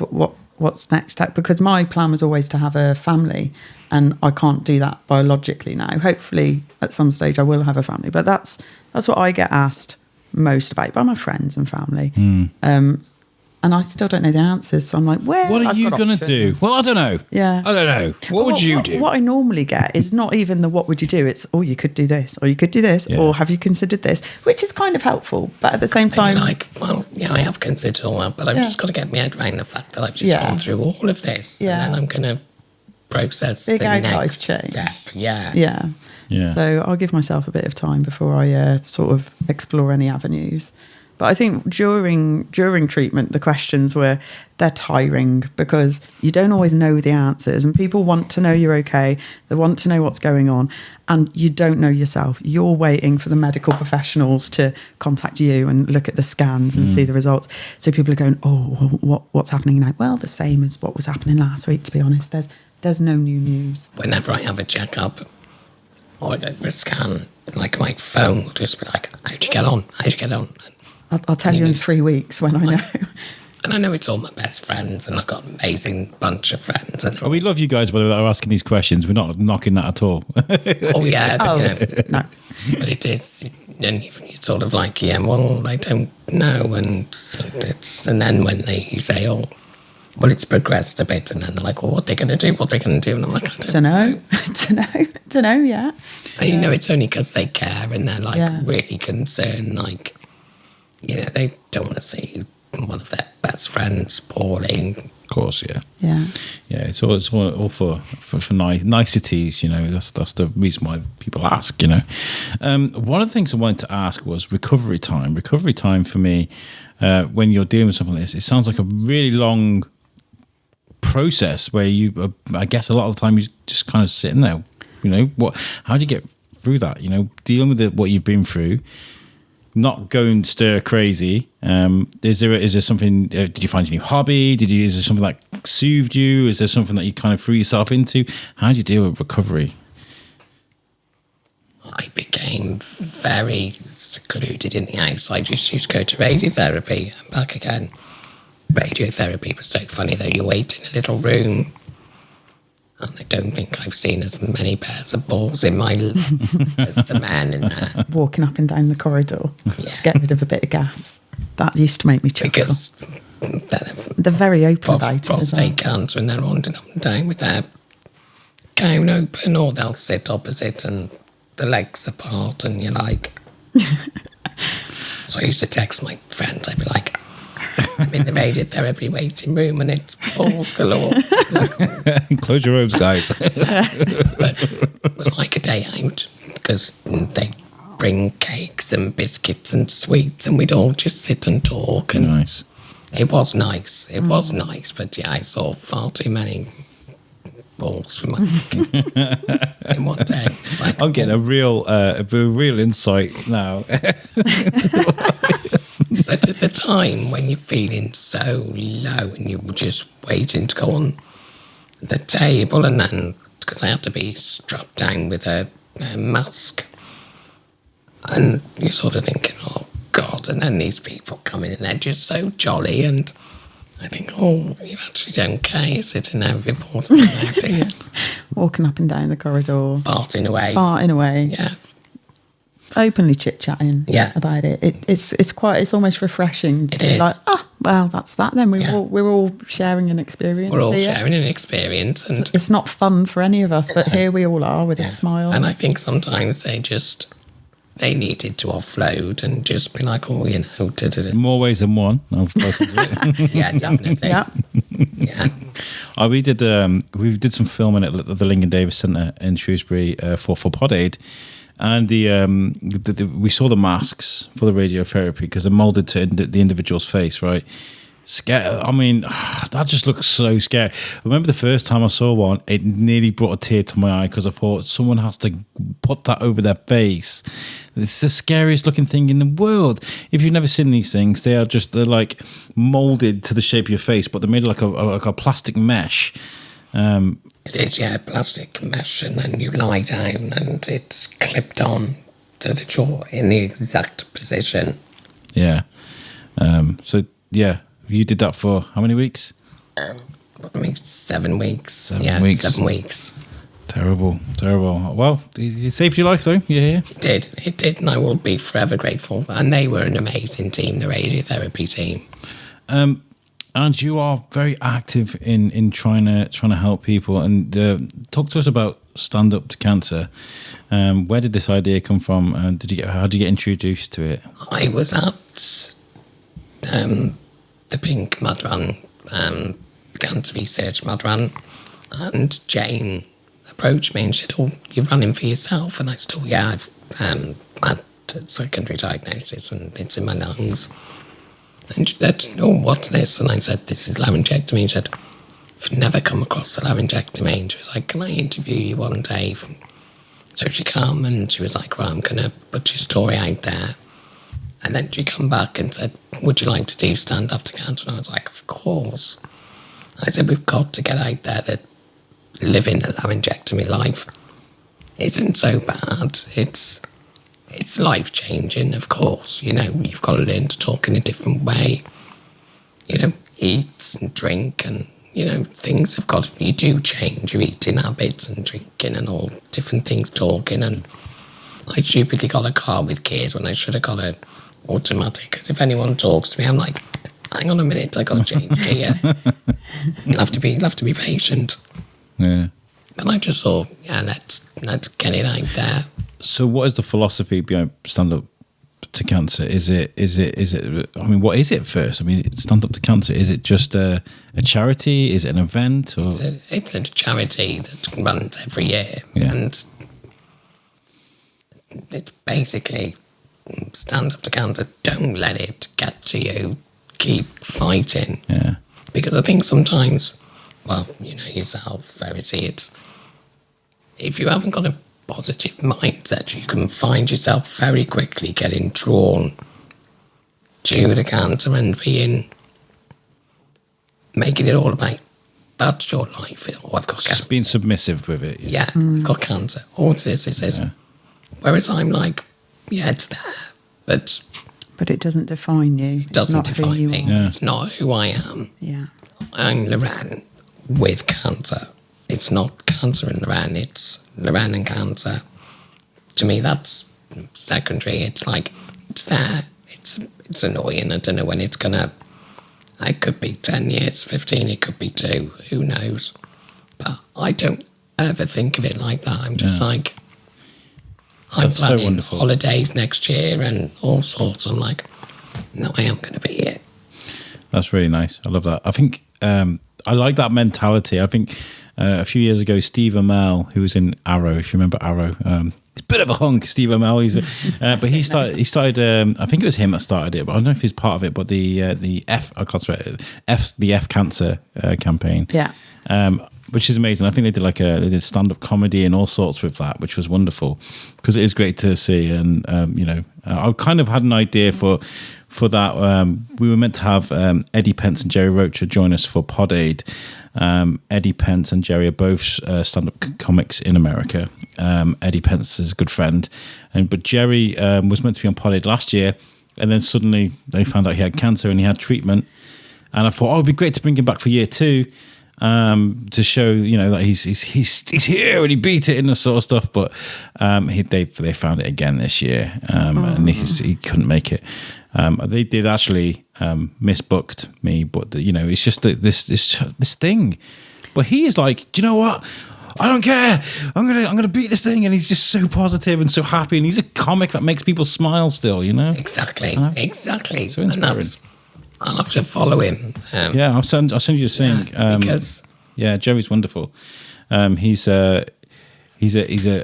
what's next step, because my plan was always to have a family, and I can't do that biologically now. Hopefully at some stage I will have a family, but that's what I get asked most about by my friends and family. And I still don't know the answers, so I'm like, what are you going to do? Well, I don't know. Yeah. I don't know. What would you do? What I normally get is not even the what would you do, it's, oh, you could do this, or you could do this, or have you considered this, which is kind of helpful, but at the same time... I have considered all that, but I've just got to get my head around the fact that I've just gone through all of this, and then I'm going to process the next step. Yeah. So I'll give myself a bit of time before I sort of explore any avenues. But I think during treatment, the questions they're tiring because you don't always know the answers, and people want to know you're okay. They want to know what's going on, and you don't know yourself. You're waiting for the medical professionals to contact you and look at the scans and see the results. So people are going, "Oh, what's happening now?" Well, the same as what was happening last week, to be honest. There's no new news. Whenever I have a checkup or I go for a scan, like my phone will just be like, "How'd you get on? How'd you get on?" I'll tell you in 3 weeks when I know. And I know it's all my best friends, and I've got an amazing bunch of friends. And we love you guys, by the way, that are asking these questions. We're not knocking that at all. No. But it is, and you're sort of like, well, I don't know. And then when they say, "Oh, well, it's progressed a bit," and then they're like, "Well, what are they going to do? What are they going to do?" And I'm like, I don't know. Don't know yet. And it's only because they care and they're like really concerned, like, they don't want to see one of their best friends poorly. Of course, yeah. Yeah. Yeah, it's all for niceties, that's the reason why people ask, One of the things I wanted to ask was recovery time. Recovery time for me, when you're dealing with something like this, it sounds like a really long process where you, I guess a lot of the time, you just kind of sitting there, how do you get through that, dealing with what you've been through, not going stir crazy. Is there something, did you find a new hobby? Is there something that soothed you? Is there something that you kind of threw yourself into? How do you deal with recovery? I became very secluded in the house. I just used to go to radiotherapy and back again. Radiotherapy was so funny though. You wait in a little room, and I don't think I've seen as many pairs of balls in my life as the man in there. Walking up and down the corridor, just get rid of a bit of gas. That used to make me chuckle. Because they're very open about it. Prostate cancer, and they're wandering up and down with their gown open, or they'll sit opposite and the legs apart, and you're like... So I used to text my friends, I'd be like, "I'm in the radiotherapy waiting room and it's balls galore." Close your rooms, guys. But it was like a day out, because they bring cakes and biscuits and sweets, and we'd all just sit and talk. And nice. It was nice. It was nice, but I saw far too many balls for my in one day. Like, I'm getting a real insight now. But at the time, when you're feeling so low and you were just waiting to go on the table, and then, because I had to be strapped down with a mask, And you're sort of thinking, oh, God, and then these people come in and they're just so jolly, and I think, oh, you actually don't care sitting there reporting out, do you? Walking up and down the corridor. Farting away. Farting away. Yeah. Openly chit-chatting about it. It's almost refreshing to be like, well, that's that then. We're all sharing an experience. We're all here. sharing an experience. And it's not fun for any of us, but here we all are with a smile. And I think sometimes they needed to offload and just be like, oh, you know. More ways than one. Yeah, definitely. Yeah. We did some filming at the Lincoln Davis Centre in Shrewsbury for Pod Aid. And we saw the masks for the radiotherapy because they're molded to the individual's face, right? I mean, that just looks so scary. I remember the first time I saw one, it nearly brought a tear to my eye because I thought someone has to put that over their face. It's the scariest looking thing in the world. If you've never seen these things, they're like molded to the shape of your face, but they're made like a plastic mesh. It is, yeah, plastic mesh, and then you lie down and it's clipped on to the jaw in the exact position. Yeah. You did that for how many weeks? 7 weeks. 7 weeks. 7 weeks. Terrible. Well, it saved your life, though. You're here. It did, and I will be forever grateful. And they were an amazing team, the radiotherapy team. And you are very active in trying to help people. And talk to us about Stand Up to Cancer. Where did this idea come from? How did you get introduced to it? I was at the Pink Mud Run, Cancer Research Mud Run, and Jane approached me and said, "Oh, you're running for yourself?" And I said, "Oh, yeah, I've had a secondary diagnosis and it's in my lungs." And she said, "Oh, what's this?" And I said, "This is laryngectomy." She said, "I've never come across a laryngectomy." And she was like, "Can I interview you one day?" So she came and she was like, "Well, I'm going to put your story out there." And then she come back and said, "Would you like to do Stand Up to Cancer?" And I was like, "Of course." I said, "We've got to get out there that living a laryngectomy life isn't so bad. It's life-changing, of course. You know, you've got to learn to talk in a different way. You know, eat and drink and, you know, things have got... You do change your eating habits and drinking and all different things, talking. And I stupidly got a car with gears when I should have got a automatic. Because if anyone talks to me, I'm like, hang on a minute, I got to change gear. You'll have to be patient. Yeah. And I just thought, yeah, let's get it out there. So what is the philosophy behind Stand Up to Cancer? Is it, I mean, what is it first? I mean, Stand Up to Cancer, is it just a charity? Is it an event? Or? It's a charity that runs every year. Yeah. And it's basically Stand Up to Cancer. Don't let it get to you. Keep fighting. Yeah. Because I think sometimes, well, you know yourself, Verity, it's... If you haven't got a positive mindset, you can find yourself very quickly getting drawn to the cancer and making it all about, that's your life. Oh, I've got cancer. Just being submissive with it. Yeah, I've got cancer. Oh, it's this. Yeah. Whereas I'm like, yeah, it's there, but it doesn't define you. It doesn't define me. Yeah. It's not who I am. Yeah. I'm Loren with cancer. It's not cancer and Loren, it's Loren and cancer. To me, that's secondary. It's like, it's there. It's annoying. I don't know when it's gonna... It could be 10 years, 15, it could be 2, who knows. But I don't ever think of it like that. I'm just like, I'm planning holidays next year and all sorts. I'm like, no, I am going to be here. That's really nice. I love that. I think I like that mentality. I think a few years ago, Steve Amell, who was in Arrow, if you remember Arrow, he's a bit of a hunk, Steve Amell. But he started. I think it was him that started it, but I don't know if he's part of it. But the F Cancer campaign. Yeah. Which is amazing. I think they did stand-up comedy and all sorts with that, which was wonderful because it is great to see. And I kind of had an idea for that. We were meant to have Eddie Pence and Jerry Rocher join us for Pod Aid, Eddie Pence and Jerry are both stand-up comics in America. Eddie Pence is a good friend, but Jerry was meant to be on Podded last year, and then suddenly they found out he had cancer and he had treatment. And I thought, it'd be great to bring him back for year 2 to show, that he's here and he beat it and this sort of stuff. But they found it again this year, and he couldn't make it. They did actually misbooked me, but it's just this thing. But he is like, do you know what? I don't care. I'm gonna beat this thing, and he's just so positive and so happy, and he's a comic that makes people smile still. Exactly. So inspiring. I'll have to follow him. Yeah, I'll send you the thing. Because Jerry's wonderful. He's a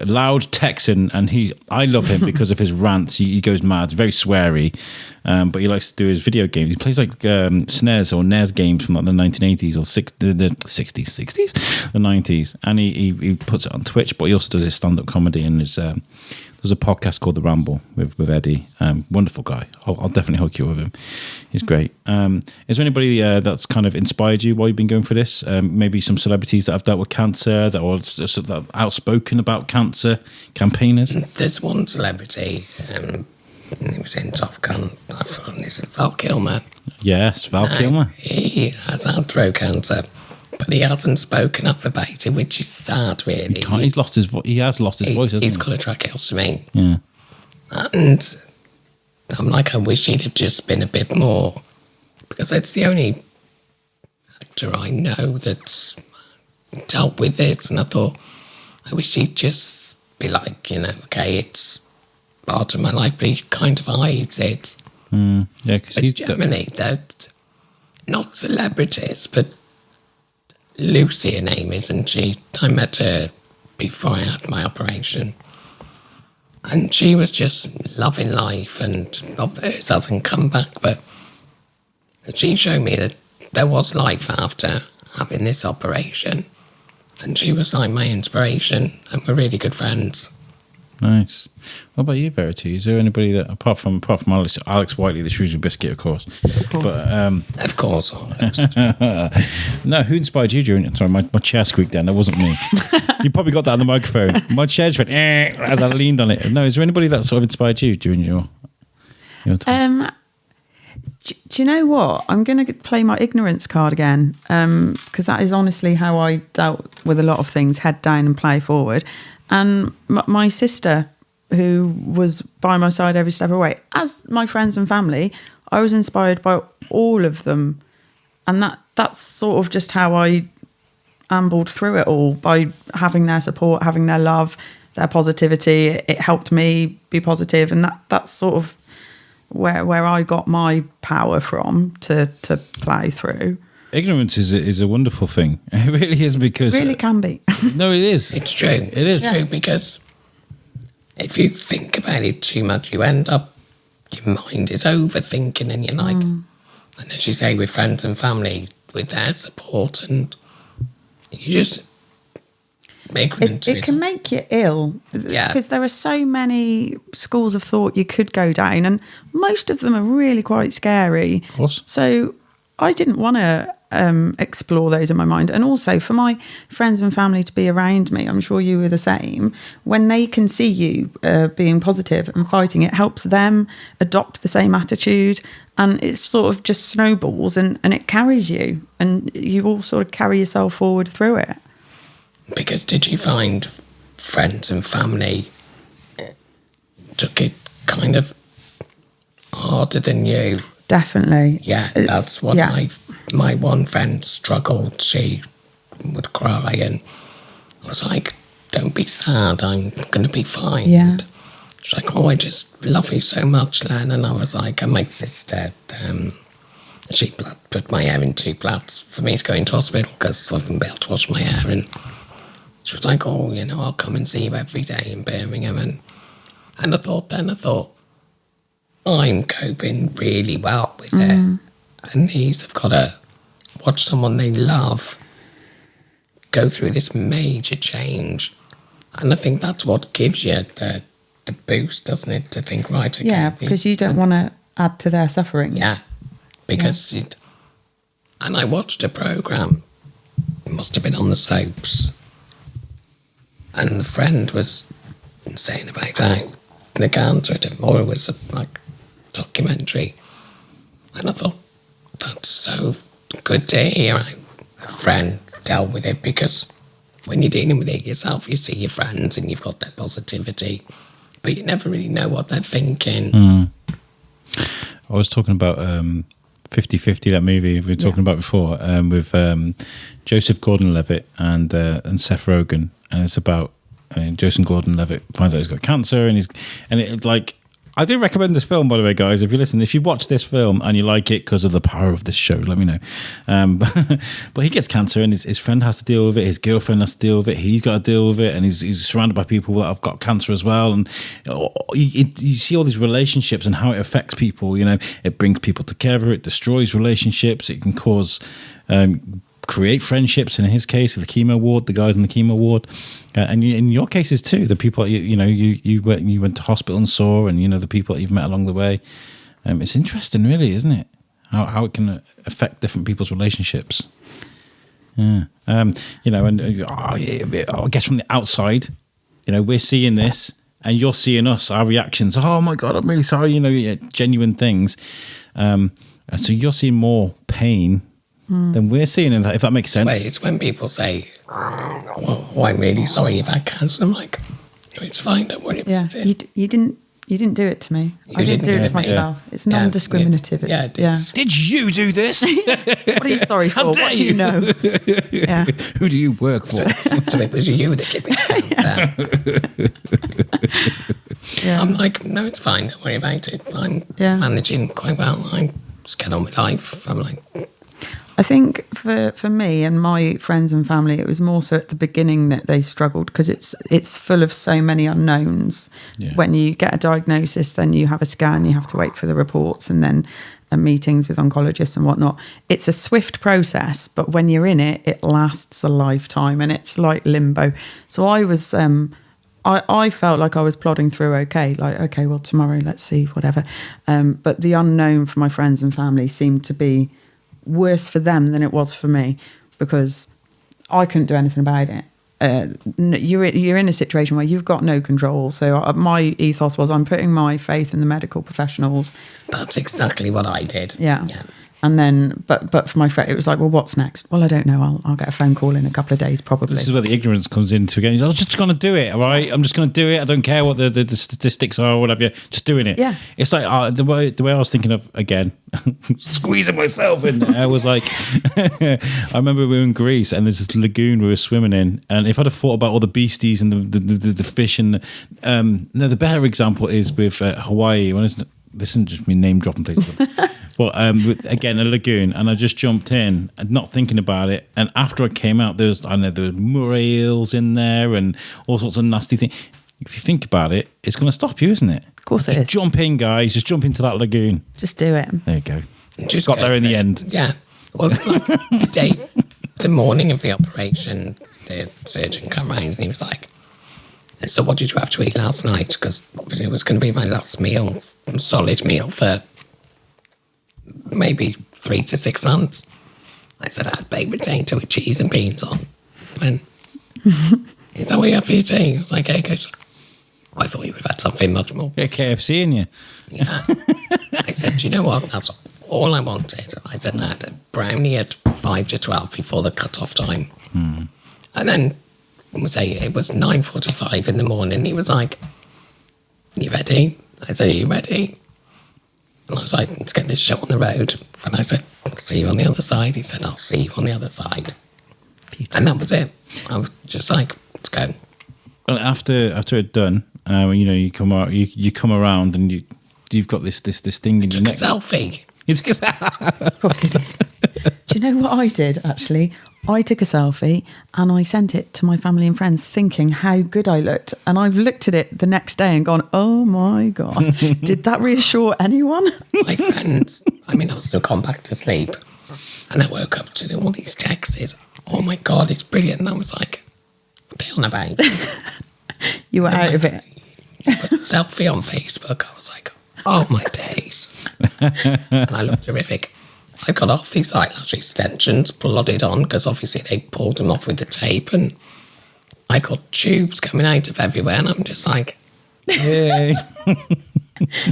loud Texan, and I love him because of his rants. He goes mad, very sweary, but he likes to do his video games. He plays like SNES or NES games from like the 1980s or the 60s, the 90s, and he puts it on Twitch. But he also does his stand-up comedy, and there's a podcast called The Ramble with Eddie. Wonderful guy. I'll definitely hook you with him. He's great. Is there anybody that's kind of inspired you while you've been going for this? Maybe some celebrities that have dealt with cancer, that are outspoken about cancer, campaigners? There's one celebrity, he was in Top Gun, I've forgotten his name, Val Kilmer. Yes, Val Kilmer. He has had throat cancer, but he hasn't spoken up about it, which is sad, really. He has lost his voice, hasn't he? He's got a tracheostomy. Yeah. And I'm like, I wish he'd have just been a bit more, because it's the only actor I know that's dealt with this, and I thought, I wish he'd just be like, okay, it's part of my life, but he kind of hides it. Yeah, because he's generally, they're not celebrities, but Lucy, her name, isn't she? I met her before I had my operation. And she was just loving life, and hers hasn't come back, but she showed me that there was life after having this operation. And she was like my inspiration, and we're really good friends. Nice. What about you, Verity? Is there anybody that, apart from Alex Whiteley, the Shrewsbury Biscuit, of course. But of course. no, who inspired you during? Sorry, my chair squeaked down. That wasn't me. You probably got that on the microphone. My chair just went as I leaned on it. No, is there anybody that sort of inspired you during your time? Do you know what? I'm going to play my ignorance card again, because that is honestly how I dealt with a lot of things: head down and play forward. And my sister, who was by my side every step of the way, as my friends and family, I was inspired by all of them. And that's sort of just how I ambled through it all, by having their support, having their love, their positivity. It helped me be positive, and that's sort of where I got my power from to play through. Ignorance is a wonderful thing. It really is, because... It really can be. No, it is. It's true. It is. It's true, because if you think about it too much, you end up, your mind is overthinking, and you're like, and as you say, with friends and family, with their support, and you just make them into it. It can make you ill. Yeah. Because there are so many schools of thought you could go down, and most of them are really quite scary. Of course. So I didn't want to explore those in my mind. And also for my friends and family to be around me, I'm sure you were the same, when they can see you being positive and fighting, it helps them adopt the same attitude, and it sort of just snowballs, and it carries you, and you all sort of carry yourself forward through it. Because did you find friends and family took it kind of harder than you? Definitely. Yeah, that's what my one friend struggled. She would cry, and I was like, don't be sad, I'm going to be fine. Yeah. She's like, I just love you so much, Len. And I was like, and my sister, she put my hair in 2 plaits for me to go into hospital because I wouldn't be able to wash my hair. And she was like, I'll come and see you every day in Birmingham. And I thought, I'm coping really well with it. And these have got to watch someone they love go through this major change. And I think that's what gives you the boost, doesn't it? To think, right, okay. Yeah, because you don't want to add to their suffering. Yeah, because and I watched a programme must have been on the soaps. And the friend was saying about how the cancer or it was like documentary. And I thought, that's so good to hear how a friend dealt with it, because when you're dealing with it yourself, you see your friends and you've got that positivity, but you never really know what they're thinking. I was talking about 50-50, that movie we were talking about before, with Joseph Gordon-Levitt and Seth Rogen, and it's about Joseph Gordon-Levitt finds out he's got cancer, and it like, I do recommend this film, by the way, guys. If you listen, if you watch this film and you like it because of the power of this show, let me know. But he gets cancer, and his friend has to deal with it. His girlfriend has to deal with it. He's got to deal with it, and he's surrounded by people that have got cancer as well. And you see all these relationships and how it affects people. You know, it brings people together. It destroys relationships. It can cause create friendships. And in his case, the chemo ward, the guys in the chemo ward, and in your cases too, the people you went to hospital and saw, and the people that you've met along the way. It's interesting, really, isn't it? How it can affect different people's relationships. Yeah, and I guess from the outside, we're seeing this, and you're seeing us, our reactions. Oh my God, I'm really sorry. Genuine things. So you're seeing more pain than we're seeing, if that makes sense. It's when people say, "Oh, I'm really sorry you've had cancer." I'm like, "It's fine, don't worry about it." You didn't do it to me. I didn't do it to myself. Yeah. It's non-discriminative. Did you do this? What are you sorry for? What do you know? Yeah. Who do you work for? So it was you that gave me cancer. Yeah. I'm like, no, it's fine. Don't worry about it. I'm managing quite well. I just get on with life. I'm like, I think for me and my friends and family, it was more so at the beginning that they struggled, because it's full of so many unknowns. Yeah. When you get a diagnosis, then you have a scan, you have to wait for the reports, and then meetings with oncologists and whatnot. It's a swift process, but when you're in it, it lasts a lifetime, and it's like limbo. So I was, I felt like I was plodding through okay, like, okay, well, tomorrow, let's see, whatever. But the unknown for my friends and family seemed to be worse for them than it was for me, because I couldn't do anything about it. You're in a situation where you've got no control. So my ethos was, I'm putting my faith in the medical professionals. That's exactly what I did. Yeah. And then, but for my friend, it was like, well, what's next? Well, I don't know. I'll get a phone call in a couple of days, probably. This is where the ignorance comes into again. I was just going to do it, all right? I'm just going to do it. I don't care what the statistics are or whatever. Just doing it. Yeah. It's like the way I was thinking of, again, squeezing myself in there. I was like, I remember we were in Greece, and there's this lagoon we were swimming in. And if I'd have thought about all the beasties and the fish, and the better example is with Hawaii. This isn't just me name dropping places. But again, a lagoon, and I just jumped in and not thinking about it. And after I came out, there was moray eels in there and all sorts of nasty things. If you think about it, it's going to stop you, isn't it? Of course it is. Jump in, guys. Just jump into that lagoon. Just do it. There you go. Just got there in the end. Yeah. Well, it's like the morning of the operation, the surgeon came round and he was like, "So what did you have to eat last night?" Because obviously it was going to be my last meal, solid meal for maybe 3 to 6 months. I said I had baked potato with cheese and beans on. And is that what you have for your tea? I was like, "Hey, goes, I thought you would have had something much more." Get KFC in you. Yeah. I said, "Do you know what? That's all I wanted." I said, I had a brownie at 5 to 12 before the cut-off time. And then it was 9:45 in the morning. He was like, "You ready?" I said, "Are you ready?" And I was like, "Let's get this show on the road." And I said, "I'll see you on the other side." He said, "I'll see you on the other side." Beautiful. And that was it. I was just like, "Let's go." Well, after it done, you come out, you come around, and you've got this thing in your neck. Selfie. You took a selfie. Probably did. Do you know what I did, actually? I took a selfie and I sent it to my family and friends thinking how good I looked. And I've looked at it the next day and gone, oh my God, did that reassure anyone? My friends, I was still gone back to sleep. And I woke up to all these texts. "Oh my God, it's brilliant." And I was like, "What are they on about?" You were out of it. Put a selfie on Facebook. I was like, oh my days. And I looked terrific. I've got off these eyelash extensions plodded on because obviously they pulled them off with the tape, and I got tubes coming out of everywhere, and I'm just like, Yay.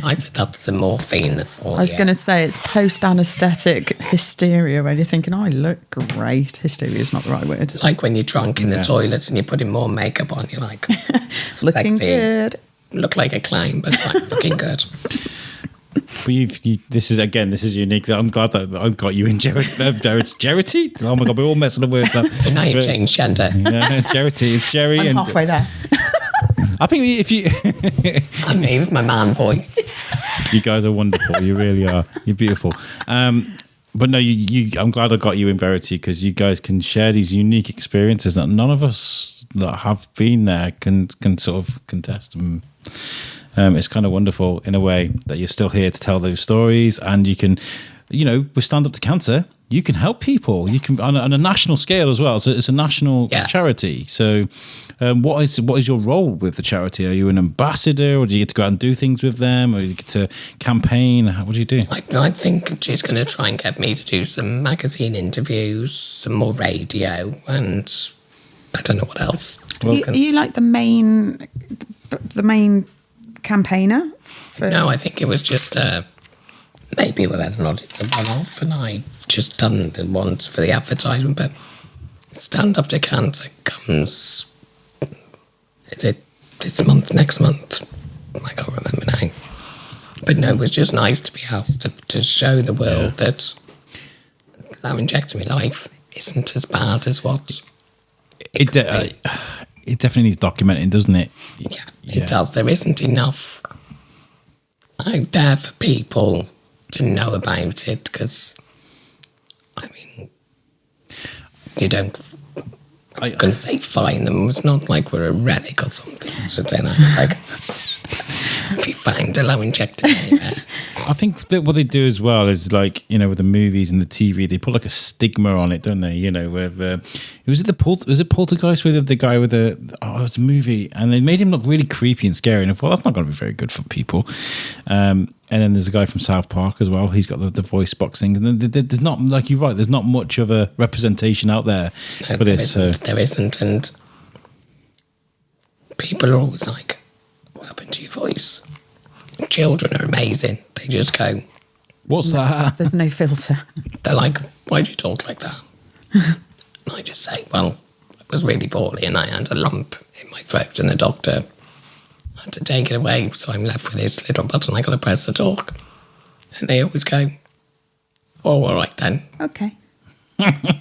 I said that's the morphine that for I was going to say it's post-anaesthetic hysteria where you're thinking, I look great. Hysteria is not the right word. It's like when you're drunk in the toilet and you're putting more makeup on, you're like, Looking sexy. good. Look like a clown, but it's like looking good. But this is unique. I'm glad that I've got you in Verity. Oh my God, we're all messing up words now. So now you've changed gender. Yeah, Verity. It's Jerry. I'm halfway there. I think if you I'm me with my man voice. you guys are wonderful. You really are. You're beautiful. But no, I'm glad I got you in Verity because you guys can share these unique experiences that none of us that have been there can sort of contest. And it's kind of wonderful in a way that you're still here to tell those stories, and you can, with Stand Up to Cancer, you can help people. You can on a national scale as well. So it's a national charity. So what is your role with the charity? Are you an ambassador, or do you get to go out and do things with them, or do you get to campaign? What do you do? I think she's going to try and get me to do some magazine interviews, some more radio, and I don't know what else. Are you like the main campaigner? No, I think it was just maybe whether or not it's a one-off, and I just done the ones for the advertisement. But Stand Up to Cancer comes. Is it this month? Next month? I can't remember now. But no, it was just nice to be asked to show the world that laryngectomy life isn't as bad as what it definitely needs documenting, doesn't it? Yeah, it does. There isn't enough out there for people to know about it because, I mean, you don't. I'm going to say find them. It's not like we're a relic or something. I should say that. It's like if you find a laryngectomy anywhere. I think that what they do as well is like, with the movies and the TV, they put like a stigma on it, don't they? Where was it Poltergeist with the guy with it's a movie, and they made him look really creepy and scary, and I thought that's not going to be very good for people. And then there's a guy from South Park as well. He's got the voice boxing, and then there's not, like you're right, there's not much of a representation out there for this. There isn't, and people are always like, "What happened to your voice?" Children are amazing. They just go, "What's that?" There's no filter. They're like, "Why do you talk like that?" And I just say, "Well, I was really poorly and I had a lump in my throat, and the doctor had to take it away, so I'm left with this little button I got to press to talk." And they always go, "Oh, all right then." Okay.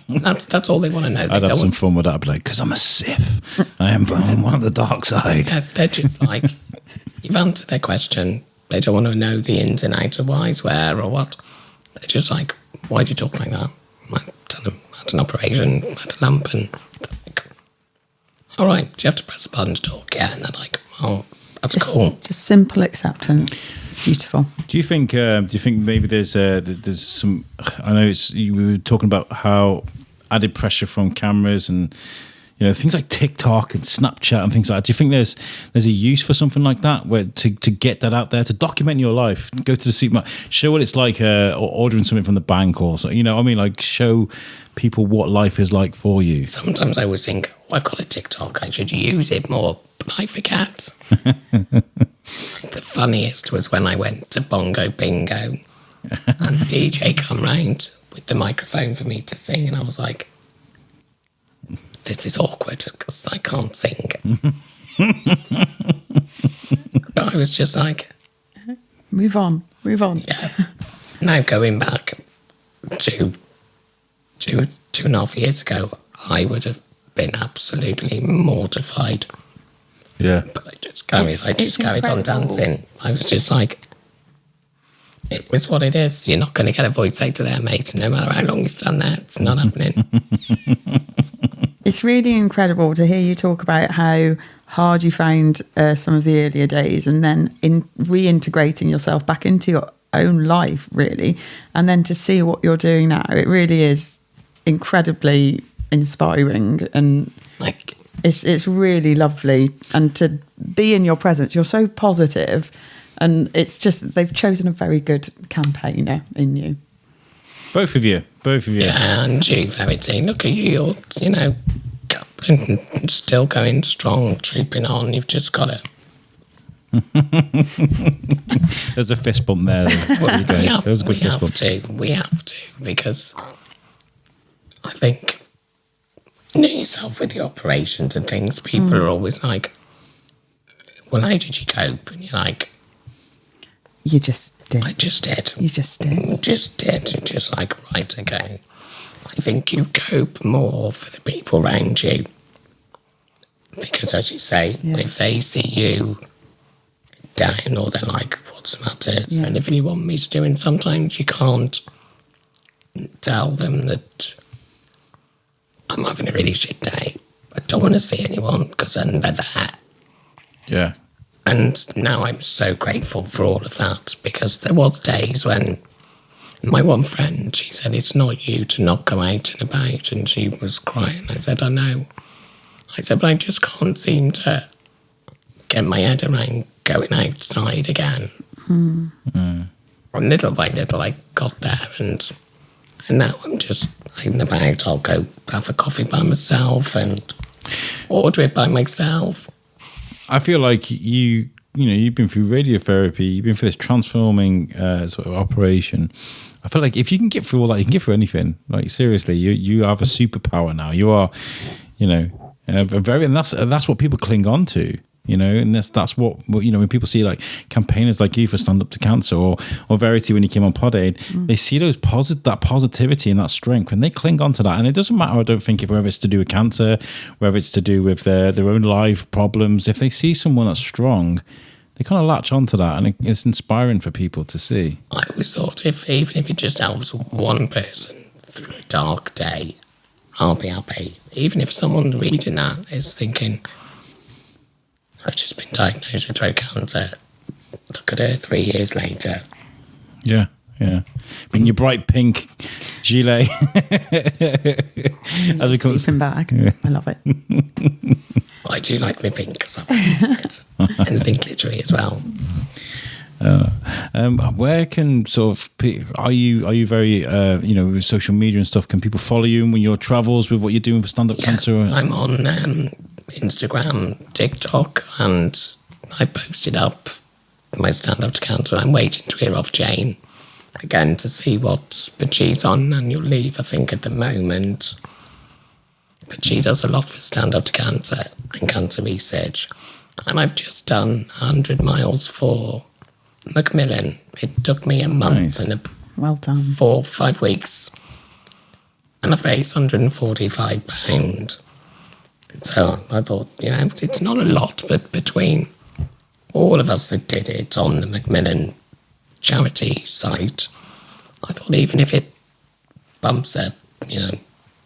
That's all they want to know. I'd have some fun with that. I'd be like, "Because I'm a Sith. I am one of the dark side." They're just like, you've answered their question. They don't want to know the ins and outs of why it's where or what. They're just like, "Why do you talk like that?" I had an operation, I had a lump, and like, "All right, do you have to press a button to talk?" Yeah, and they're like, "Oh, that's cool." Just simple acceptance. It's beautiful. Do you think maybe there's some? I know we were talking about how added pressure from cameras and things like TikTok and Snapchat and things like that. Do you think there's a use for something like that, where to get that out there, to document your life, go to the supermarket, show what it's like, or ordering something from the bank, or so, like show people what life is like for you? Sometimes I always think, I've got a TikTok, I should use it more, but I forget. The funniest was when I went to Bongo Bingo and DJ come round with the microphone for me to sing, and I was like, this is awkward because I can't sing. I was just like, move on. Yeah. Now going back to 2.5 years ago, I would have been absolutely mortified. Yeah. But I just carried on dancing. I was just like, it was what it is. You're not going to get a voice out of there, mate. No matter how long you stand there, it's not happening. It's really incredible to hear you talk about how hard you found some of the earlier days, and then in reintegrating yourself back into your own life, really, and then to see what you're doing now. It really is incredibly inspiring, and Like, it's really lovely. And to be in your presence, you're so positive, and it's just they've chosen a very good campaigner in you. Both of you. Yeah, and you, Verity. Look at you. You're, still going strong, trooping on. You've just got to. There's a fist bump there. There's a good fist bump. We have to, because I think, yourself with the operations and things, people are always like, well, how did you cope? And you're like, You just did. I just did. You just did. Just like, right, okay. I think you cope more for the people around you. Because, as you say, if they see you down, or they're like, what's the matter? Yeah. And if you want me to do it, sometimes you can't tell them that I'm having a really shit day. I don't want to see anyone, because then they're there. Yeah. And now I'm so grateful for all of that, because there was days when my one friend, she said, it's not you to not go out and about, and she was crying. I said, I know. I said, but I just can't seem to get my head around going outside again. And little by little I got there, and now I'm just out and about. I'll go have a coffee by myself and order it by myself. I feel like you've been through radiotherapy, you've been through this transforming sort of operation. I feel like if you can get through all that, you can get through anything. Like, seriously, you have a superpower now. You are, and that's what people cling on to. And that's what when people see like campaigners like you for Stand Up to Cancer or Verity when you came on Pod Aid, they see that positivity and that strength, and they cling on to that. And it doesn't matter, I don't think, whether it's to do with cancer, whether it's to do with their own life problems. If they see someone that's strong, they kind of latch onto that, and it's inspiring for people to see. I always thought even if it just helps one person through a dark day, I'll be happy. Even if someone reading that is thinking, I've just been diagnosed with throat cancer. Look at her 3 years later. Yeah. In your bright pink gilet. As it comes. Sleeping bag. Yeah. I love it. I do like my pink stuff. And the pink glittery as well. Where can are you very with social media and stuff? Can people follow you when your travels with what you're doing for Stand Up Cancer? I'm on Instagram, TikTok, and I posted up my Stand Up to Cancer. I'm waiting to hear off Jane again to see but she's on annual leave, I think, at the moment. But she does a lot for Stand Up to Cancer and cancer research. And I've just done 100 miles for Macmillan. It took me a month and well done. 4 or 5 weeks. And I've raised £145. So I thought, it's not a lot, but between all of us that did it on the Macmillan charity site, I thought even if it bumps up,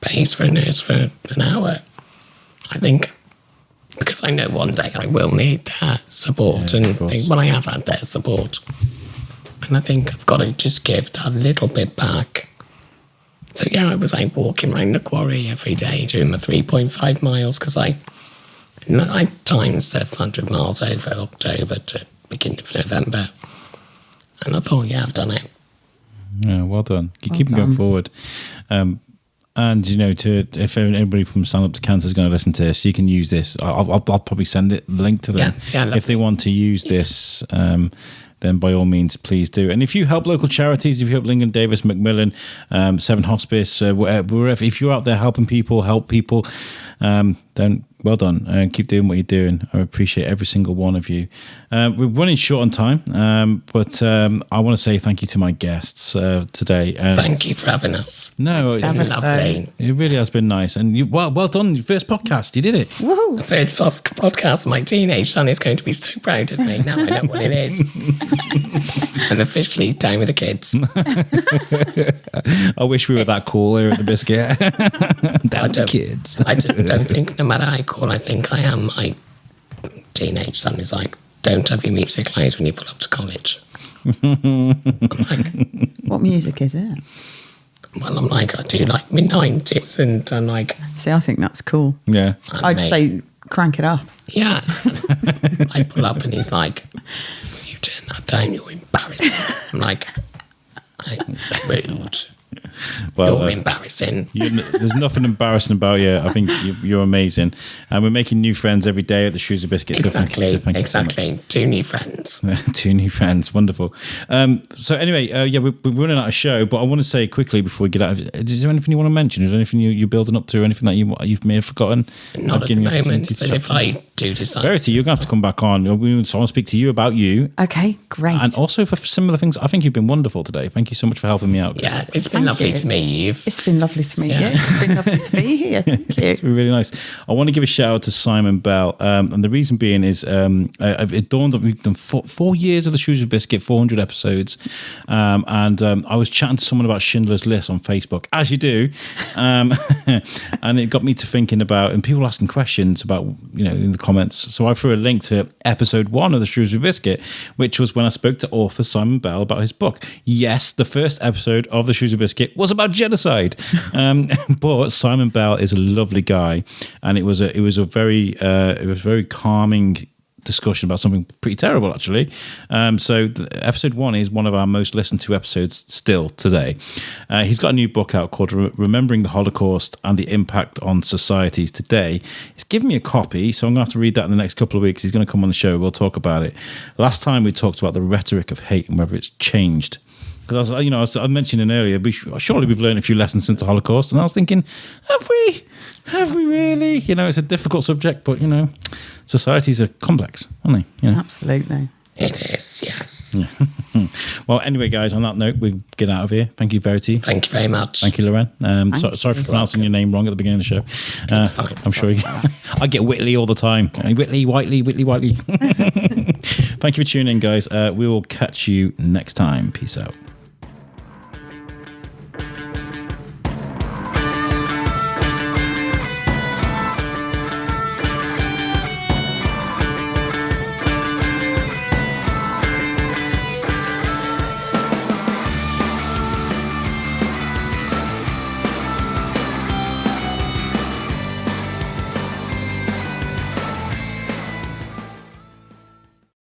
pays for a nurse for an hour, I think, because I know one day I will need their support, and I have had their support. And I think I've got to just give that little bit back. So I was like walking around the quarry every day doing my 3.5 miles, because I timed the 100 miles over October to beginning of November. And I thought, I've done it. Yeah, well done. Keep going forward. And if anybody from Stand Up to Cancer is going to listen to this, you can use this. I'll probably send the link to them if they want to use this. Then by all means, please do. And if you help local charities, if you help Lincoln Davis, Macmillan, Seven Hospice, wherever, if you're out there helping people, help people, then well done, and keep doing what you're doing. I appreciate every single one of you. We're running short on time, but I want to say thank you to my guests today. Thank you for having us. No, it's been lovely. It really has been nice, and well done. Your first podcast, you did it. Woohoo! The first podcast. My teenage son is going to be so proud of me. Now I know what it is. I'm officially down with the kids. I wish we were that cool here at the Biscuit. Down with the kids. I don't think, no matter how cool I think I am, my teenage son is like, don't have your music loud when you pull up to college. I'm like, what music is it? Well, I'm like, I do like mid-90s, and I'm like... See, I think that's cool. Yeah. I'd say crank it up. Yeah. I pull up and he's like, you turn that down, you're embarrassing. I'm like rude. Well, You're embarrassing. There's nothing embarrassing about you. I think you're amazing, and we're making new friends every day at the Shrewsbury Biscuit. Exactly, so thank you so exactly. much. 2 new friends. 2 new friends, wonderful. So anyway, we're running out of show, but I want to say quickly before we get out, is there anything you want to mention? Is there anything you're building up to, or anything that you may have forgotten? Not at the moment, but if I do decide... Verity, you're going to have to come back on. We want to speak to you about you. Okay, great. And also for similar things. I think you've been wonderful today. Thank you so much for helping me out. Yeah, it's been lovely to meet you. It's been lovely to meet you. It's been lovely to be here. Thank you. It's been really nice. I want to give a shout out to Simon Bell. And the reason being is it dawned on me we've done 4 years of the Shrewsbury Biscuit, 400 episodes. And I was chatting to someone about Schindler's List on Facebook, as you do. And it got me to thinking about, and people asking questions about, in the comments. So I threw a link to episode 1 of the Shrewsbury Biscuit, which was when I spoke to author Simon Bell about his book. Yes, the first episode of the Shrewsbury Biscuit was about genocide. But Simon Bell is a lovely guy, and it was a very calming discussion about something pretty terrible, actually. So episode 1 is one of our most listened to episodes still today. He's got a new book out called Remembering the Holocaust and the Impact on Societies Today. He's given me a copy, so I'm going to have to read that in the next couple of weeks. He's going to come on the show. We'll talk about it. Last time we talked about the rhetoric of hate and whether it's changed. Because I was mentioning earlier, surely we've learned a few lessons since the Holocaust, and I was thinking, have we? Have we really? It's a difficult subject, but societies are complex, aren't they? Absolutely. It is, yes. Well, anyway, guys, on that note, we get out of here. Thank you, Verity. Thank you very much. Thank you, Loren. Sorry for pronouncing your name wrong at the beginning of the show. It's fine. I'm sure I get Whitley all the time. Whitley. Thank you for tuning in, guys. We will catch you next time. Peace out.